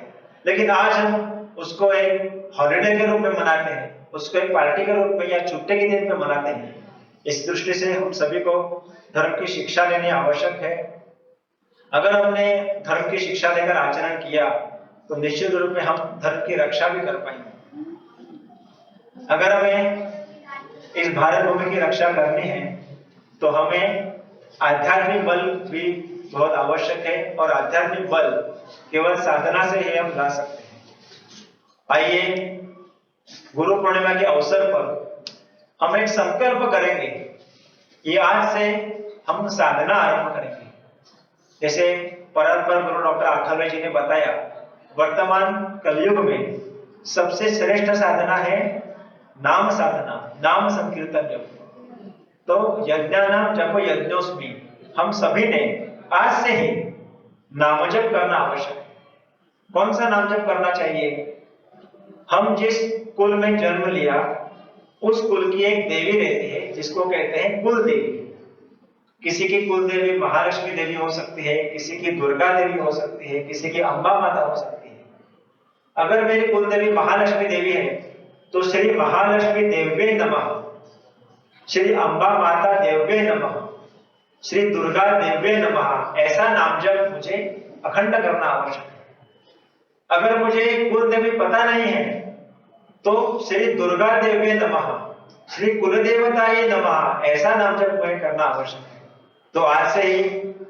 लेकिन आज हम उसको एक हॉलिडे के रूप में मनाते हैं, उसको एक पार्टी के रूप में या छुट्टी के दिन पे मनाते हैं। इस दृष्टि से हम सभी को धर्म की शिक्षा लेनी आवश्यक है। अगर हमने धर्म की शिक्षा लेकर आचरण किया तो निश्चित रूप में हम धर्म की रक्षा भी कर पाएंगे। अगर हमें इस भारत भूमि की रक्षा करनी है तो हमें आध्यात्मिक बल भी बहुत आवश्यक है, और आध्यात्मिक बल केवल साधना से ही हम ला सकते हैं। आइए गुरु पूर्णिमा के अवसर पर हम एक संकल्प करेंगे, ये आज से हम साधना आरंभ करेंगे। जैसे परम गुरु डॉक्टर आठवले जी ने बताया, वर्तमान कलयुग में सबसे श्रेष्ठ साधना है नाम साधना, नाम संकीर्तन जप। तो यज्ञानाम जप यज्ञोस्मि, हम सभी ने आज से ही नाम जप करना आवश्यक है। कौन सा नाम जप करना चाहिए? हम जिस कुल में जन्म लिया उस कुल की एक देवी रहती है जिसको कहते हैं कुल देवी। किसी की कुल देवी महालक्ष्मी देवी हो सकती है, किसी की दुर्गा देवी हो सकती है, किसी की अंबा माता हो सकती है। अगर मेरी कुल देवी महालक्ष्मी देवी है तो श्री महालक्ष्मी देव्ये नमः, श्री अंबा माता देव्ये नमः, श्री दुर्गा देव्ये नमः, ऐसा नाम जप मुझे अखंड करना आवश्यक है। अगर मुझे कुल देवी पता नहीं है तो श्री दुर्गा देव्ये नमः, श्री कुलदेवताये नमः, ऐसा नाम जप मुझे करना आवश्यक है। तो आज से ही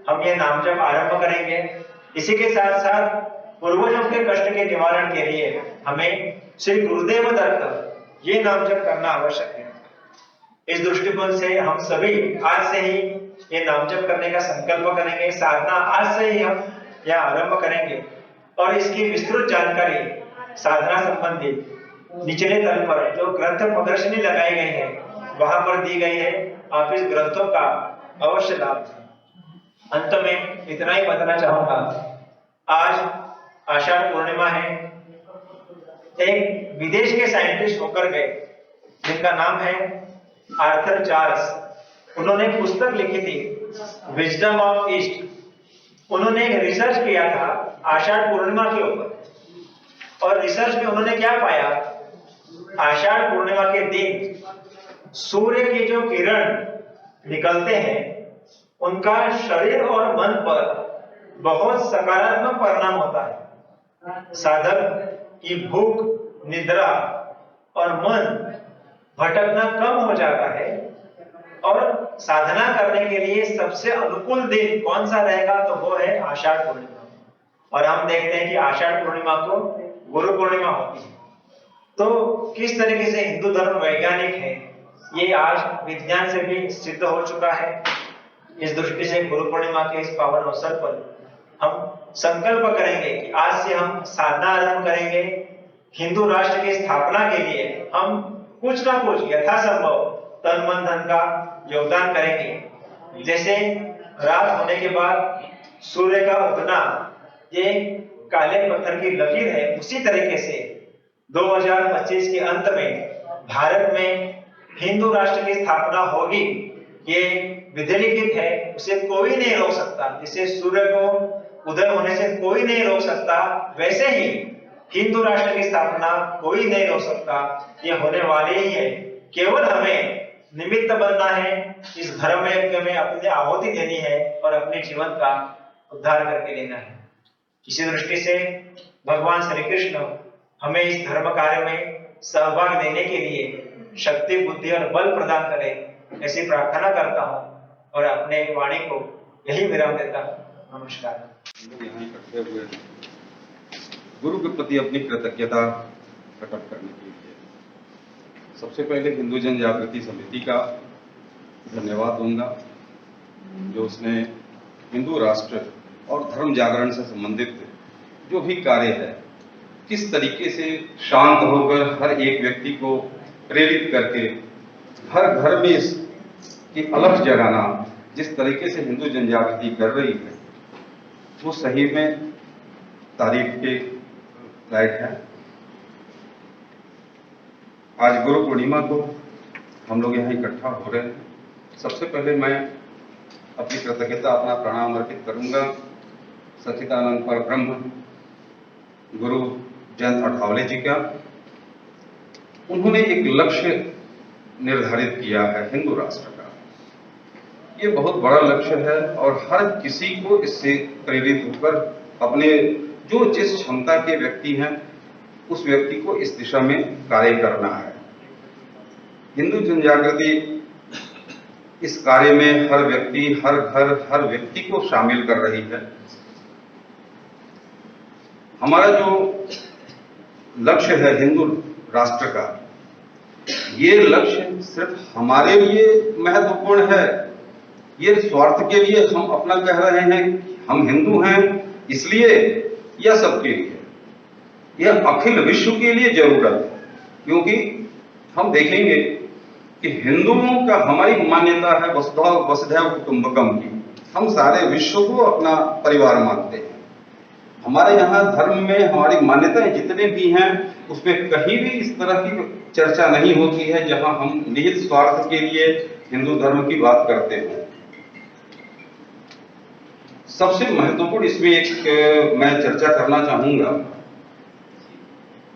हम ये नाम जप आरंभ करेंगे। इसी के साथ साथ पूर्वजों के कष्ट के निवारण के लिए हमें श्री गुरुदेव दत्त ये नाम जप करना आवश्यक है। इस दृष्टिकोण से हम सभी आज से ही ये नाम जप करने का संकल्प करेंगे। साधना आज से ही हम यह आरंभ करेंगे, और इसकी विस्तृत जानकारी साधना संबंधी निचले तल पर जो ग्रंथ प्रदर्शनी लगाई गई है वहां पर दी गई है। आप इस ग्रंथों का अवश्य लाभ लें। अंत में इतना ही बताना चाहूंगा, आज आषाढ़ पूर्णिमा है। एक विदेश के साइंटिस्ट होकर गए जिनका नाम है आर्थर चार्ल्स। उन्होंने पुस्तक लिखी थी विजडम ऑफ ईस्ट। उन्होंने एक रिसर्च किया था आषाढ़ पूर्णिमा के ऊपर, और रिसर्च में उन्होंने क्या पाया, आषाढ़ पूर्णिमा के दिन सूर्य की जो किरण निकलते हैं उनका शरीर और मन पर बहुत सकारात्मक परिणाम होता है। साधक की भूख, निद्रा और मन भटकना कम हो जाता है, और साधना करने के लिए सबसे अनुकूल दिन कौन सा रहेगा तो वो है आषाढ़ पूर्णिमा। और हम देखते हैं कि आषाढ़ पूर्णिमा को गुरु पूर्णिमा होती है। तो किस तरीके से हिंदू धर्म वैज्ञानिक है, ये आज विज्ञान से भी सिद्ध हो चुका है। इस दृष्टि से गुरु पूर्णिमा के इस पावन अवसर पर हम संकल्प करेंगे कि आज से हम साधना आरंभ करेंगे। हिंदू राष्ट्र की स्थापना के लिए हम कुछ ना कुछ यथासंभव तन मन धन का योगदान करेंगे। जैसे रात होने के बाद सूर्य का उगना ये काले पत्थर की लकीर है, उसी तरीके से 2025 के अंत में भारत में हिंदू राष्ट्र की स्थापना होगी, ये विधिलिखित है, उसे कोई नहीं रोक सकता। जिसे सूर्य को उदय होने से कोई नहीं रोक सकता, वैसे ही हिंदू राष्ट्र की स्थापना कोई नहीं रोक सकता। ये होने वाले ही है, केवल हमें निमित्त बनना है, इस धर्म यज्ञ में अपनी आहुति देनी है और अपने जीवन का उद्धार करके लेना है। इसी दृष्टि से भगवान श्री कृष्ण हमें इस धर्म कार्य में सहभाग देने के लिए शक्ति, बुद्धि और बल प्रदान करे, ऐसी प्रार्थना करता हूँ और अपने वाणी को यही विराम देता हूँ। नमस्कार। यहाँ इकट्ठे हुए गुरु के प्रति अपनी कृतज्ञता प्रकट करने के लिए सबसे पहले हिंदू जन जागृति समिति का धन्यवाद दूंगा, जो उसने हिंदू राष्ट्र और धर्म जागरण से संबंधित जो भी कार्य है, किस तरीके से शांत होकर हर एक व्यक्ति को प्रेरित करके हर घर में इसकी अलख जगाना, जिस तरीके से हिंदू जन जागृति कर रही है, वो सही में तारीफ के लायक है। आज गुरु पूर्णिमा को हम लोग यहाँ इकट्ठा हो रहे हैं। सबसे पहले मैं अपनी कृतज्ञता, अपना प्रणाम अर्पित करूंगा सच्चिदानंद पर ब्रह्म गुरु जयंत अठावले जी का। उन्होंने एक लक्ष्य निर्धारित किया है हिंदू राष्ट्र का। ये बहुत बड़ा लक्ष्य है और हर किसी को इससे प्रेरित होकर अपने जो जिस क्षमता के व्यक्ति हैं उस व्यक्ति को इस दिशा में कार्य करना है। हिंदू जन जागृति इस कार्य में हर व्यक्ति, हर घर, हर व्यक्ति को शामिल कर रही है। हमारा जो लक्ष्य है हिंदू राष्ट्र का, ये लक्ष्य सिर्फ हमारे लिए महत्वपूर्ण है। ये स्वार्थ के लिए हम अपना कह रहे हैं हम हिंदू हैं इसलिए, यह सबके लिए, यह अखिल विश्व के लिए जरूरत है। क्योंकि हम देखेंगे कि हिंदुओं का हमारी मान्यता है वसुधैव कुटुंबकम की। हम सारे विश्व को अपना परिवार मानते हैं। हमारे यहाँ धर्म में हमारी मान्यताएं जितने भी हैं उसमें कहीं भी इस तरह की चर्चा नहीं होती है जहां हम निहित स्वार्थ के लिए हिंदू धर्म की बात करते हैं। सबसे महत्वपूर्ण इसमें एक मैं चर्चा करना चाहूंगा।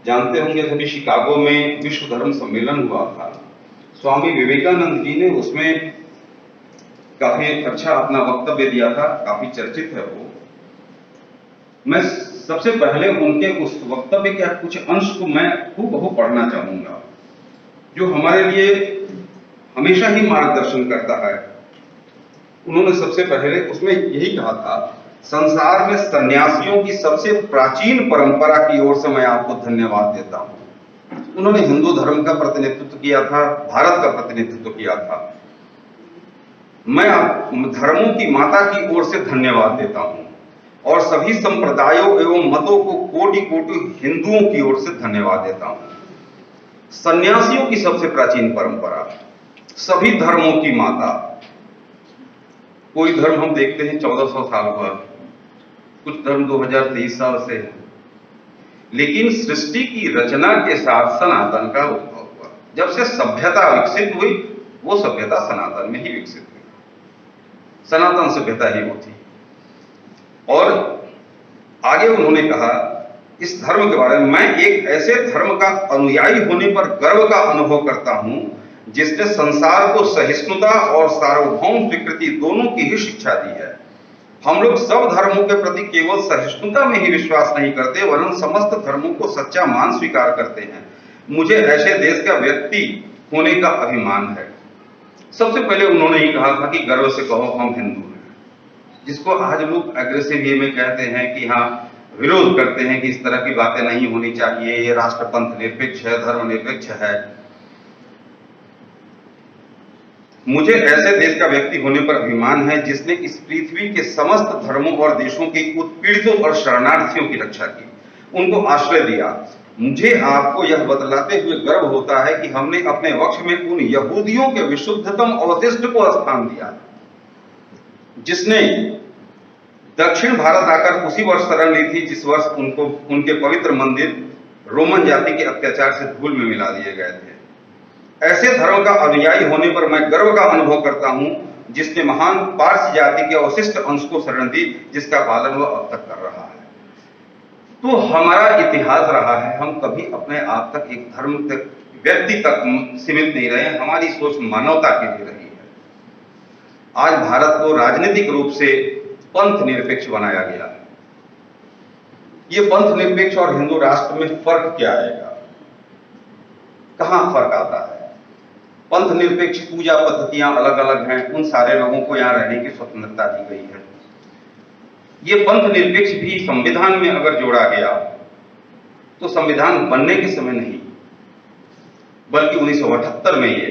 जानते होंगे सभी, शिकागो में विश्व धर्म सम्मेलन हुआ था। स्वामी विवेकानंद जी ने उसमें काफी अच्छा अपना वक्तव्य दिया था, काफी चर्चित है वो। मैं सबसे पहले उनके उस वक्तव्य के कुछ अंश को मैं खूब पढ़ना चाहूंगा, जो हमारे लिए हमेशा ही मार्गदर्शन करता है। उन्होंने सबसे पहले उसमें यही कहा था, संसार में सन्यासियों की सबसे प्राचीन परंपरा की ओर से मैं आपको धन्यवाद देता हूं। उन्होंने हिंदू धर्म का प्रतिनिधित्व किया था, भारत का प्रतिनिधित्व किया था। मैं धर्मों की माता की ओर से धन्यवाद देता हूं और सभी संप्रदायों एवं मतों को कोटि कोटि हिंदुओं की ओर से धन्यवाद देता हूं। सन्यासियों की सबसे प्राचीन परंपरा, सभी धर्मों की माता। कोई धर्म हम देखते हैं 1400 साल हुआ, कुछ धर्म 2023 साल से है, लेकिन सृष्टि की रचना के साथ सनातन का उद्भव हुआ। जब से सभ्यता विकसित हुई, वो सभ्यता सनातन में ही विकसित हुई। सनातन सभ्यता ही वो थी। और आगे उन्होंने कहा इस धर्म के बारे में, मैं एक ऐसे धर्म का अनुयायी होने पर गर्व का अनुभव करता हूं जिसने संसार को सहिष्णुता और सार्वभौम स्वीकृति दोनों की ही शिक्षा दी है। हम लोग सब धर्मों के प्रति केवल सहिष्णुता में ही विश्वास नहीं करते, वरन समस्त धर्मों को सच्चा मान स्वीकार करते हैं। मुझे ऐसे देश का व्यक्ति होने का अभिमान है। सबसे पहले उन्होंने ये कहा था कि गर्व से कहो हम हिंदू हैं, जिसको आज लोग एग्रेसिव वे में कहते हैं कि हाँ विरोध करते हैं कि इस तरह की बातें नहीं होनी चाहिए, ये राष्ट्र पंथ निरपेक्ष है, धर्मनिरपेक्ष है। मुझे ऐसे देश का व्यक्ति होने पर अभिमान है जिसने इस पृथ्वी के समस्त धर्मों और देशों के उत्पीड़ितों और शरणार्थियों की रक्षा की, उनको आश्रय दिया। मुझे आपको यह बतलाते हुए गर्व होता है कि हमने अपने वक्ष में उन यहूदियों के विशुद्धतम अवशिष्ट को स्थान दिया जिसने दक्षिण भारत आकर उसी वर्ष शरण ली थी जिस वर्ष उनको उनके पवित्र मंदिर रोमन जाति के अत्याचार से धूल में मिला दिए गए थे। ऐसे धर्म का अनुयायी होने पर मैं गर्व का अनुभव करता हूं जिसने महान पारसी जाति के अवशिष्ट अंश को शरण दी, जिसका पालन वह अब तक कर रहा है। तो हमारा इतिहास रहा है, हम कभी अपने आप तक एक धर्म तक, व्यक्ति तक सीमित नहीं रहे। हमारी सोच मानवता के लिए रही है। आज भारत को राजनीतिक रूप से पंथ निरपेक्ष बनाया गया। ये पंथ निरपेक्ष और हिंदू राष्ट्र में फर्क क्या आएगा? कहां फर्क आता है? पंथ निरपेक्ष पूजा पद्धतियां अलग अलग हैं, उन सारे लोगों को यहां रहने की स्वतंत्रता दी गई है। ये पंथ निरपेक्ष भी संविधान में अगर जोड़ा गया तो संविधान बनने के समय नहीं, बल्कि 1978 में ये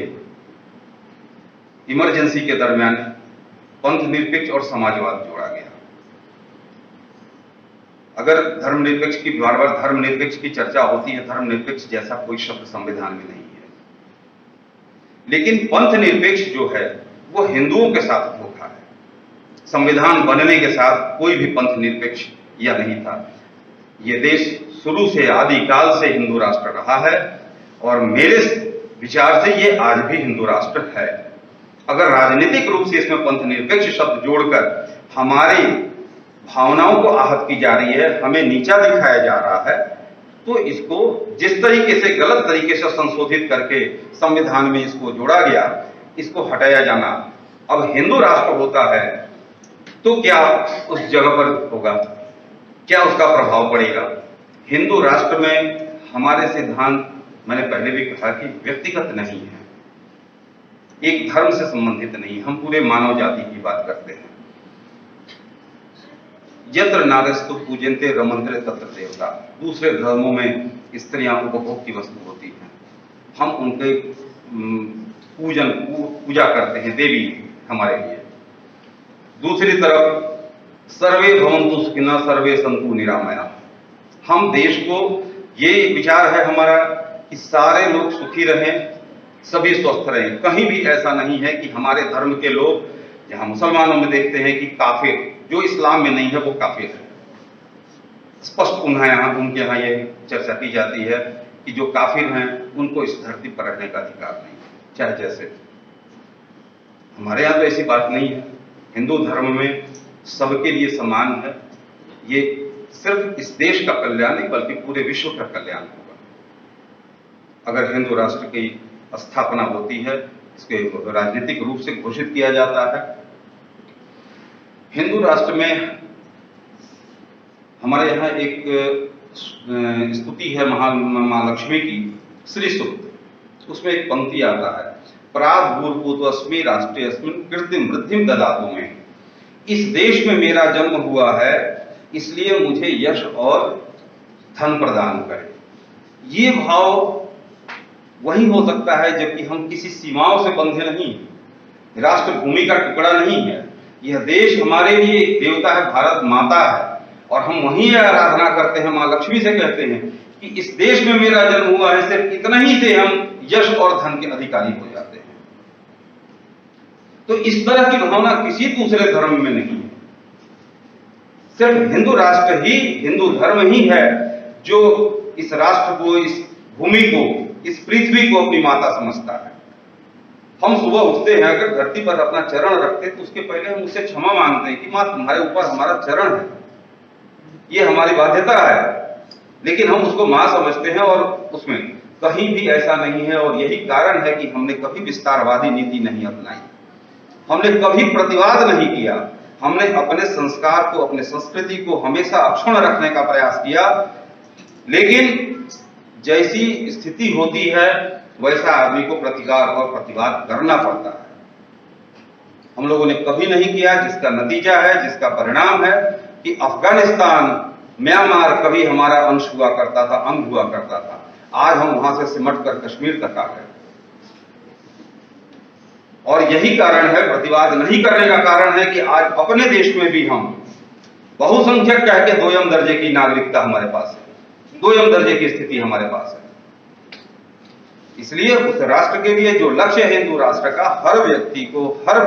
इमरजेंसी के दरमियान पंथ निरपेक्ष और समाजवाद जोड़ा गया। अगर धर्मनिरपेक्ष की बार बार धर्मनिरपेक्ष की चर्चा होती है, धर्मनिरपेक्ष जैसा कोई शब्द संविधान में नहीं है। लेकिन पंथ निरपेक्ष जो है वो हिंदुओं के साथ धोखा है। संविधान बनने के साथ कोई भी पंथ निरपेक्ष या नहीं था। ये देश शुरू से आदिकाल से हिंदू राष्ट्र रहा है और मेरे विचार से ये आज भी हिंदू राष्ट्र है। अगर राजनीतिक रूप से इसमें पंथ निरपेक्ष शब्द जोड़कर हमारी भावनाओं को आहत की जा रही है, हमें नीचा दिखाया जा रहा है, तो इसको जिस तरीके से गलत तरीके से संशोधित करके संविधान में इसको जोड़ा गया, इसको हटाया जाना। अब हिंदू राष्ट्र होता है तो क्या उस जगह पर होगा, क्या उसका प्रभाव पड़ेगा? हिंदू राष्ट्र में हमारे सिद्धांत, मैंने पहले भी कहा कि व्यक्तिगत नहीं है, एक धर्म से संबंधित नहीं, हम पूरे मानव जाति की बात करते हैं। यत्र नागस्तु पूजन्ते रमन्ते तत्र देवता। दूसरे धर्मों में स्त्रियां उपभोग की वस्तु होती हैं, हम उनके पूजा करते हैं, देवी हमारे लिए। दूसरी तरफ सर्वे भवन्तु सुखिनः सर्वे सन्तु निरामया। हम देश को, ये विचार है हमारा कि सारे लोग सुखी रहें, सभी स्वस्थ रहें। कहीं भी ऐसा नहीं है कि हमारे धर्म के लोग, जहां मुसलमानों में देखते हैं कि काफिर, जो इस्लाम में नहीं है वो काफिर है। स्पष्ट उनके यहाँ ये चर्चा की जाती है कि जो काफिर हैं उनको इस धरती पर रहने का अधिकार नहीं, चाहे जैसे। हमारे यहाँ तो ऐसी बात नहीं है। हिंदू धर्म में सबके लिए समान है। ये सिर्फ इस देश का कल्याण नहीं बल्कि पूरे विश्व का कल्याण होगा अगर हिंदू राष्ट्र की स्थापना होती है, इसके राजनीतिक रूप से घोषित किया जाता है। हिंदू राष्ट्र में हमारे यहाँ एक स्तुति है मां लक्ष्मी की, श्री सूक्त। उसमें एक पंक्ति आता है, प्रादुर्भूतोऽस्मि राष्ट्रेऽस्मिन् कीर्तिं वृद्धिं ददातु मे। इस देश में मेरा जन्म हुआ है, इसलिए मुझे यश और धन प्रदान करे। ये भाव वही हो सकता है जबकि हम किसी सीमाओं से बंधे नहीं, राष्ट्र भूमि का टुकड़ा नहीं है। यह देश हमारे लिए देवता है, भारत माता है, और हम वहीं आराधना करते हैं, मां लक्ष्मी से कहते हैं कि इस देश में मेरा जन्म हुआ है, सिर्फ इतना ही से हम यश और धन के अधिकारी हो जाते हैं। तो इस तरह की भावना किसी दूसरे धर्म में नहीं है। सिर्फ हिंदू राष्ट्र ही, हिंदू धर्म ही है जो इस राष्ट्र को, इस भूमि को, इस पृथ्वी को अपनी माता समझता है। हम सुबह उठते हैं, अगर धरती पर अपना चरण रखते हैं तो उसके पहले हम उससे क्षमा मांगते हैं कि मां तुम्हारे ऊपर हमारा चरण है, ये हमारी बाध्यता है, लेकिन हम उसको मां समझते हैं और उसमें कहीं भी ऐसा नहीं है। और यही कारण है कि हमने कभी विस्तारवादी नीति नहीं अपनाई, हमने कभी प्रतिवाद नहीं किया, हमने अपने संस्कार को, अपने संस्कृति को हमेशा अक्षुण्ण रखने का प्रयास किया। लेकिन जैसी स्थिति होती है वैसा आदमी को प्रतिकार और प्रतिवाद करना पड़ता है। हम लोगों ने कभी नहीं किया, जिसका नतीजा है, जिसका परिणाम है कि अफगानिस्तान म्यांमार कभी हमारा अंश हुआ करता था, अंग हुआ करता था, आज हम वहां से सिमट कर कश्मीर तक आ गए। और यही कारण है, प्रतिवाद नहीं करने का कारण है कि आज अपने देश में भी हम बहुसंख्यक कह के दोयम दर्जे की नागरिकता हमारे पास है, दोयम दर्जे की स्थिति हमारे पास है। इसलिए उस राष्ट्र के लिए जो लक्ष्य है हिंदू राष्ट्र का, हर व्यक्ति को हर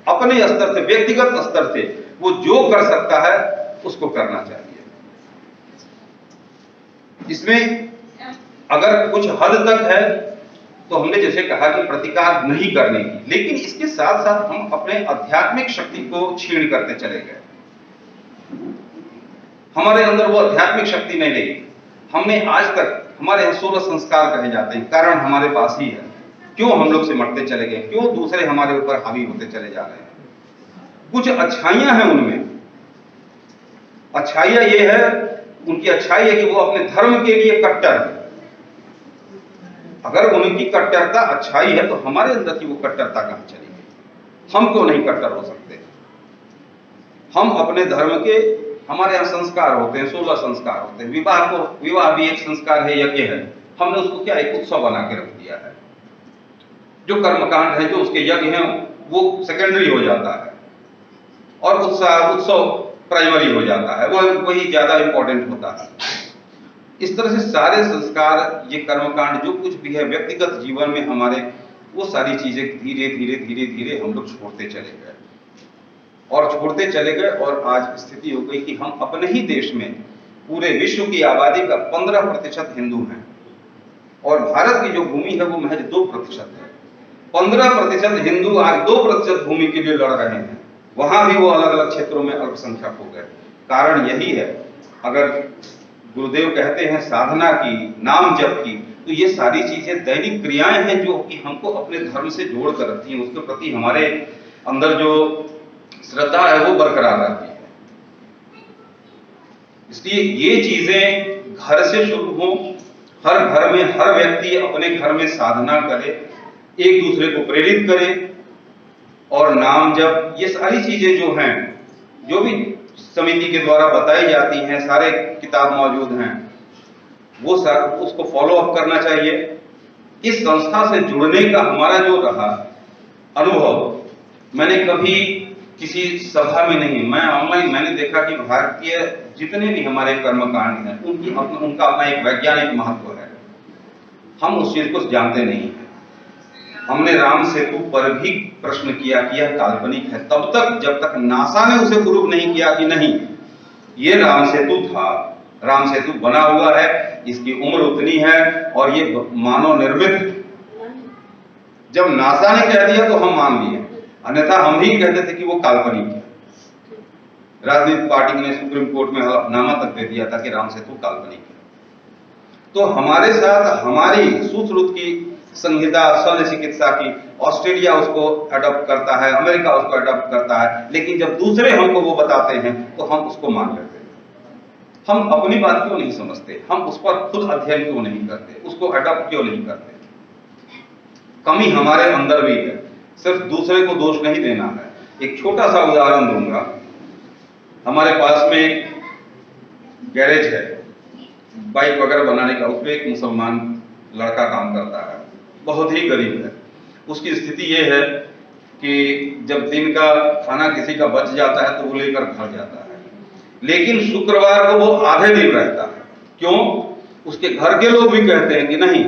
अपने स्तर से, व्यक्तिगत स्तर से वो जो कर सकता है उसको करना चाहिए। इसमें अगर कुछ हद तक है तो हमने जैसे कहा कि प्रतिकार नहीं करने की, लेकिन इसके साथ साथ हम अपने आध्यात्मिक शक्ति को छीन करते चले गए। हमारे अंदर वो आध्यात्मिक शक्ति नहीं रही। हमने आज तक, हमारे यहाँ 16 संस्कार कहे जाते हैं, कारण हमारे पास ही है। क्यों हम लोग सिमटते चले गए, क्यों दूसरे हमारे ऊपर हावी होते चले जा रहे हैं? कुछ अच्छाइयां हैं उनमें। अच्छाइयां ये है, उनकी अच्छाई है कि वो अपने धर्म के लिए कट्टर है। अगर उनकी कट्टरता अच्छाई है तो हमारे अंदर की वो कट्टरता कहां चली गई? हम क्यों नहीं कट्टर हो सकते? हम अपने धर्म के, हमारे यहाँ संस्कार होते हैं, 16 संस्कार होते हैं। विवाह भी एक संस्कार है, यज्ञ है। हमने उसको क्या एक उत्सव बना के रख दिया है। जो कर्मकांड है, जो उसके यज्ञ हैं, वो सेकेंडरी हो जाता है और उत्सव प्राइमरी हो जाता है, वही ज्यादा इंपॉर्टेंट होता है। इस तरह से सारे संस्कार, ये कर्मकांड जो कुछ भी है व्यक्तिगत जीवन में हमारे, वो सारी चीजें धीरे धीरे धीरे धीरे हम लोग छोड़ते चले गए और छोड़ते चले गए। और आज स्थिति हो गई कि हम अपने ही देश में पूरे विश्व की आबादी का 15% हिंदू हैं और भारत की जो भूमि है वो महज 2% है। 15% हिंदू आज 2% भूमि के लिए लड़ रहे हैं। वहां भी वो अलग अलग क्षेत्रों में अल्पसंख्यक हो गए। कारण यही है, अगर गुरुदेव कहते हैं साधना की, नाम जप की, तो ये सारी चीजें दैनिक क्रियाएं हैं जो कि हमको अपने धर्म से जोड़ कर रखती हैं। उसके प्रति हमारे अंदर जो श्रद्धा है वो बरकरार रहती है। इसलिए ये चीजें घर से शुरू हो, हर घर में हर व्यक्ति अपने घर में साधना करे, एक दूसरे को प्रेरित करे और नाम जप, ये सारी चीजें जो हैं, जो भी समिति के द्वारा बताई जाती हैं, सारे किताब मौजूद हैं, वो उसको फॉलो अप करना चाहिए। इस संस्था से जुड़ने का हमारा जो रहा अनुभव, मैंने कभी किसी सभा में नहीं, मैंने देखा कि भारतीय जितने भी हमारे कर्मकांड हैं उनका अपना एक वैज्ञानिक महत्व है। हम उस चीज को जानते नहीं हैं। हमने राम सेतु पर भी प्रश्न किया कि यह काल्पनिक है, तब तक जब तक नासा ने उसे प्रूव नहीं किया कि नहीं ये राम सेतु था, राम सेतु बना हुआ है, इसकी उम्र उतनी है और ये मानव निर्मित। जब नासा ने कह दिया तो हम मान लिए, अन्यथा हम ही कहते थे कि वो काल्पनिक है। राजनीतिक पार्टी ने सुप्रीम कोर्ट में हलफनामा तक दे दिया था कि राम सेतु काल्पनिक है। तो हमारे साथ हमारी सुश्रुत की संहिता शल्य चिकित्सा की, ऑस्ट्रेलिया उसको अडॉप्ट करता है, अमेरिका उसको अडॉप्ट करता है, लेकिन जब दूसरे हमको वो बताते हैं तो हम उसको मान लेते हैं। हम अपनी बात क्यों नहीं समझते? हम उस पर खुद अध्ययन क्यों नहीं करते? उसको अडॉप्ट क्यों नहीं करते? कमी हमारे अंदर भी है, सिर्फ दूसरे को दोष नहीं देना है। एक छोटा सा उदाहरण दूंगा। हमारे पास में गैरेज है बाइक वगैरह बनाने का, उसमें एक मुसलमान लड़का काम करता है, बहुत ही गरीब है। उसकी स्थिति ये है कि जब दिन का खाना किसी का बच जाता है तो वो लेकर घर जाता है, लेकिन शुक्रवार को वो आधे दिन रहता है। क्यों? उसके घर के लोग भी कहते हैं कि नहीं,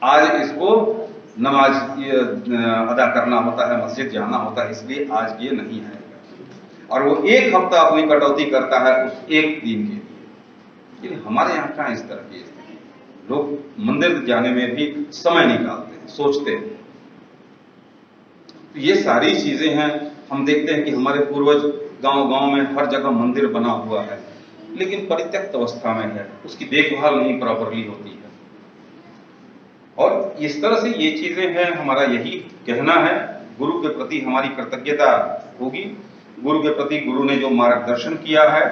आज इसको नमाज अदा करना होता है, मस्जिद जाना होता है, इसलिए आज ये नहीं आएगा। और वो 1 हफ्ता अपनी कटौती करता है उस एक दिन के लिए। लेकिन हमारे यहाँ कहाँ इस तरह की स्थिति? लोग मंदिर जाने में भी समय निकालते हैं, सोचते हैं। तो ये सारी चीजें हैं। हम देखते हैं कि हमारे पूर्वज गांव-गांव में हर जगह मंदिर बना हुआ है, लेकिन परित्यक्त अवस्था में है, उसकी देखभाल नहीं प्रॉपरली होती है। और इस तरह से ये चीजें हैं। हमारा यही कहना है, गुरु के प्रति हमारी कृतज्ञता होगी। गुरु के प्रति गुरु ने जो मार्गदर्शन किया है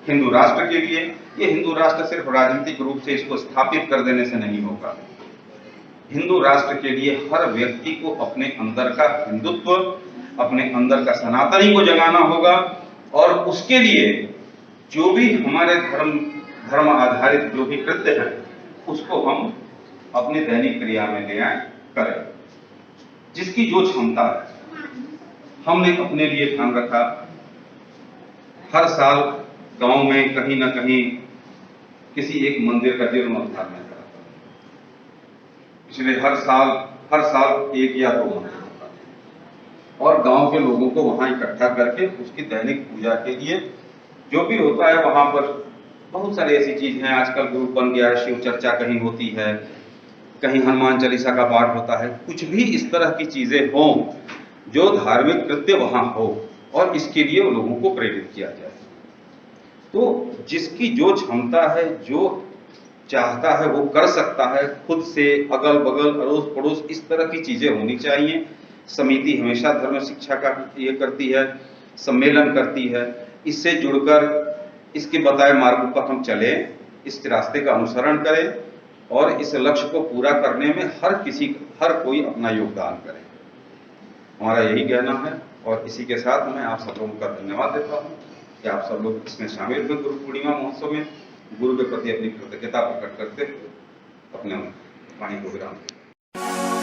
हिंदू राष्ट्र के लिए, ये हिंदू राष्ट्र सिर्फ राजनीतिक रूप से इसको स्थापित कर देने से नहीं होगा। हिंदू राष्ट्र के लिए हर व्यक्ति को अपने अंदर का हिंदुत्व, अपने अंदर का सनातनी को जगाना होगा और उसके लिए जो भी हमारे धर्म आधारित जो भी कृत्य हैं उसको हम अपनी दैनिक क्रिया में ले आए, करें। जिसकी जो क्षमता है, हमने अपने लिए ध्यान रखा, हर साल गांव में कहीं ना कहीं किसी एक मंदिर का जीर्णोद्धार में करा, इसलिए हर साल एक या दो मंदिर होता है और गांव के लोगों को वहां इकट्ठा करके उसकी दैनिक पूजा के लिए जो भी होता है वहां पर बहुत सारी ऐसी चीज हैं। आजकल ग्रुप बन गया है, शिव चर्चा कहीं होती है, कहीं हनुमान चालीसा का पाठ होता है, कुछ भी इस तरह की चीजें हों जो धार्मिक कृत्य वहां हो और इसके लिए लोगों को प्रेरित किया जाए। तो जिसकी जो क्षमता है, जो चाहता है वो कर सकता है, खुद से, अगल बगल, अड़ोस पड़ोस, इस तरह की चीजें होनी चाहिए। समिति हमेशा धर्म शिक्षा का ये करती है, सम्मेलन करती है, इससे जुड़कर इसके बताए मार्गों पर हम चले, इस रास्ते का अनुसरण करें और इस लक्ष्य को पूरा करने में हर कोई अपना योगदान करे। हमारा यही कहना है और इसी के साथ मैं आप सब लोगों का धन्यवाद देता हूँ कि आप सब लोग इसमें शामिल हुए। गुरु पूर्णिमा महोत्सव में गुरु के प्रति अपनी कृतज्ञता प्रकट करते हुए अपने वाणी को विराम दें।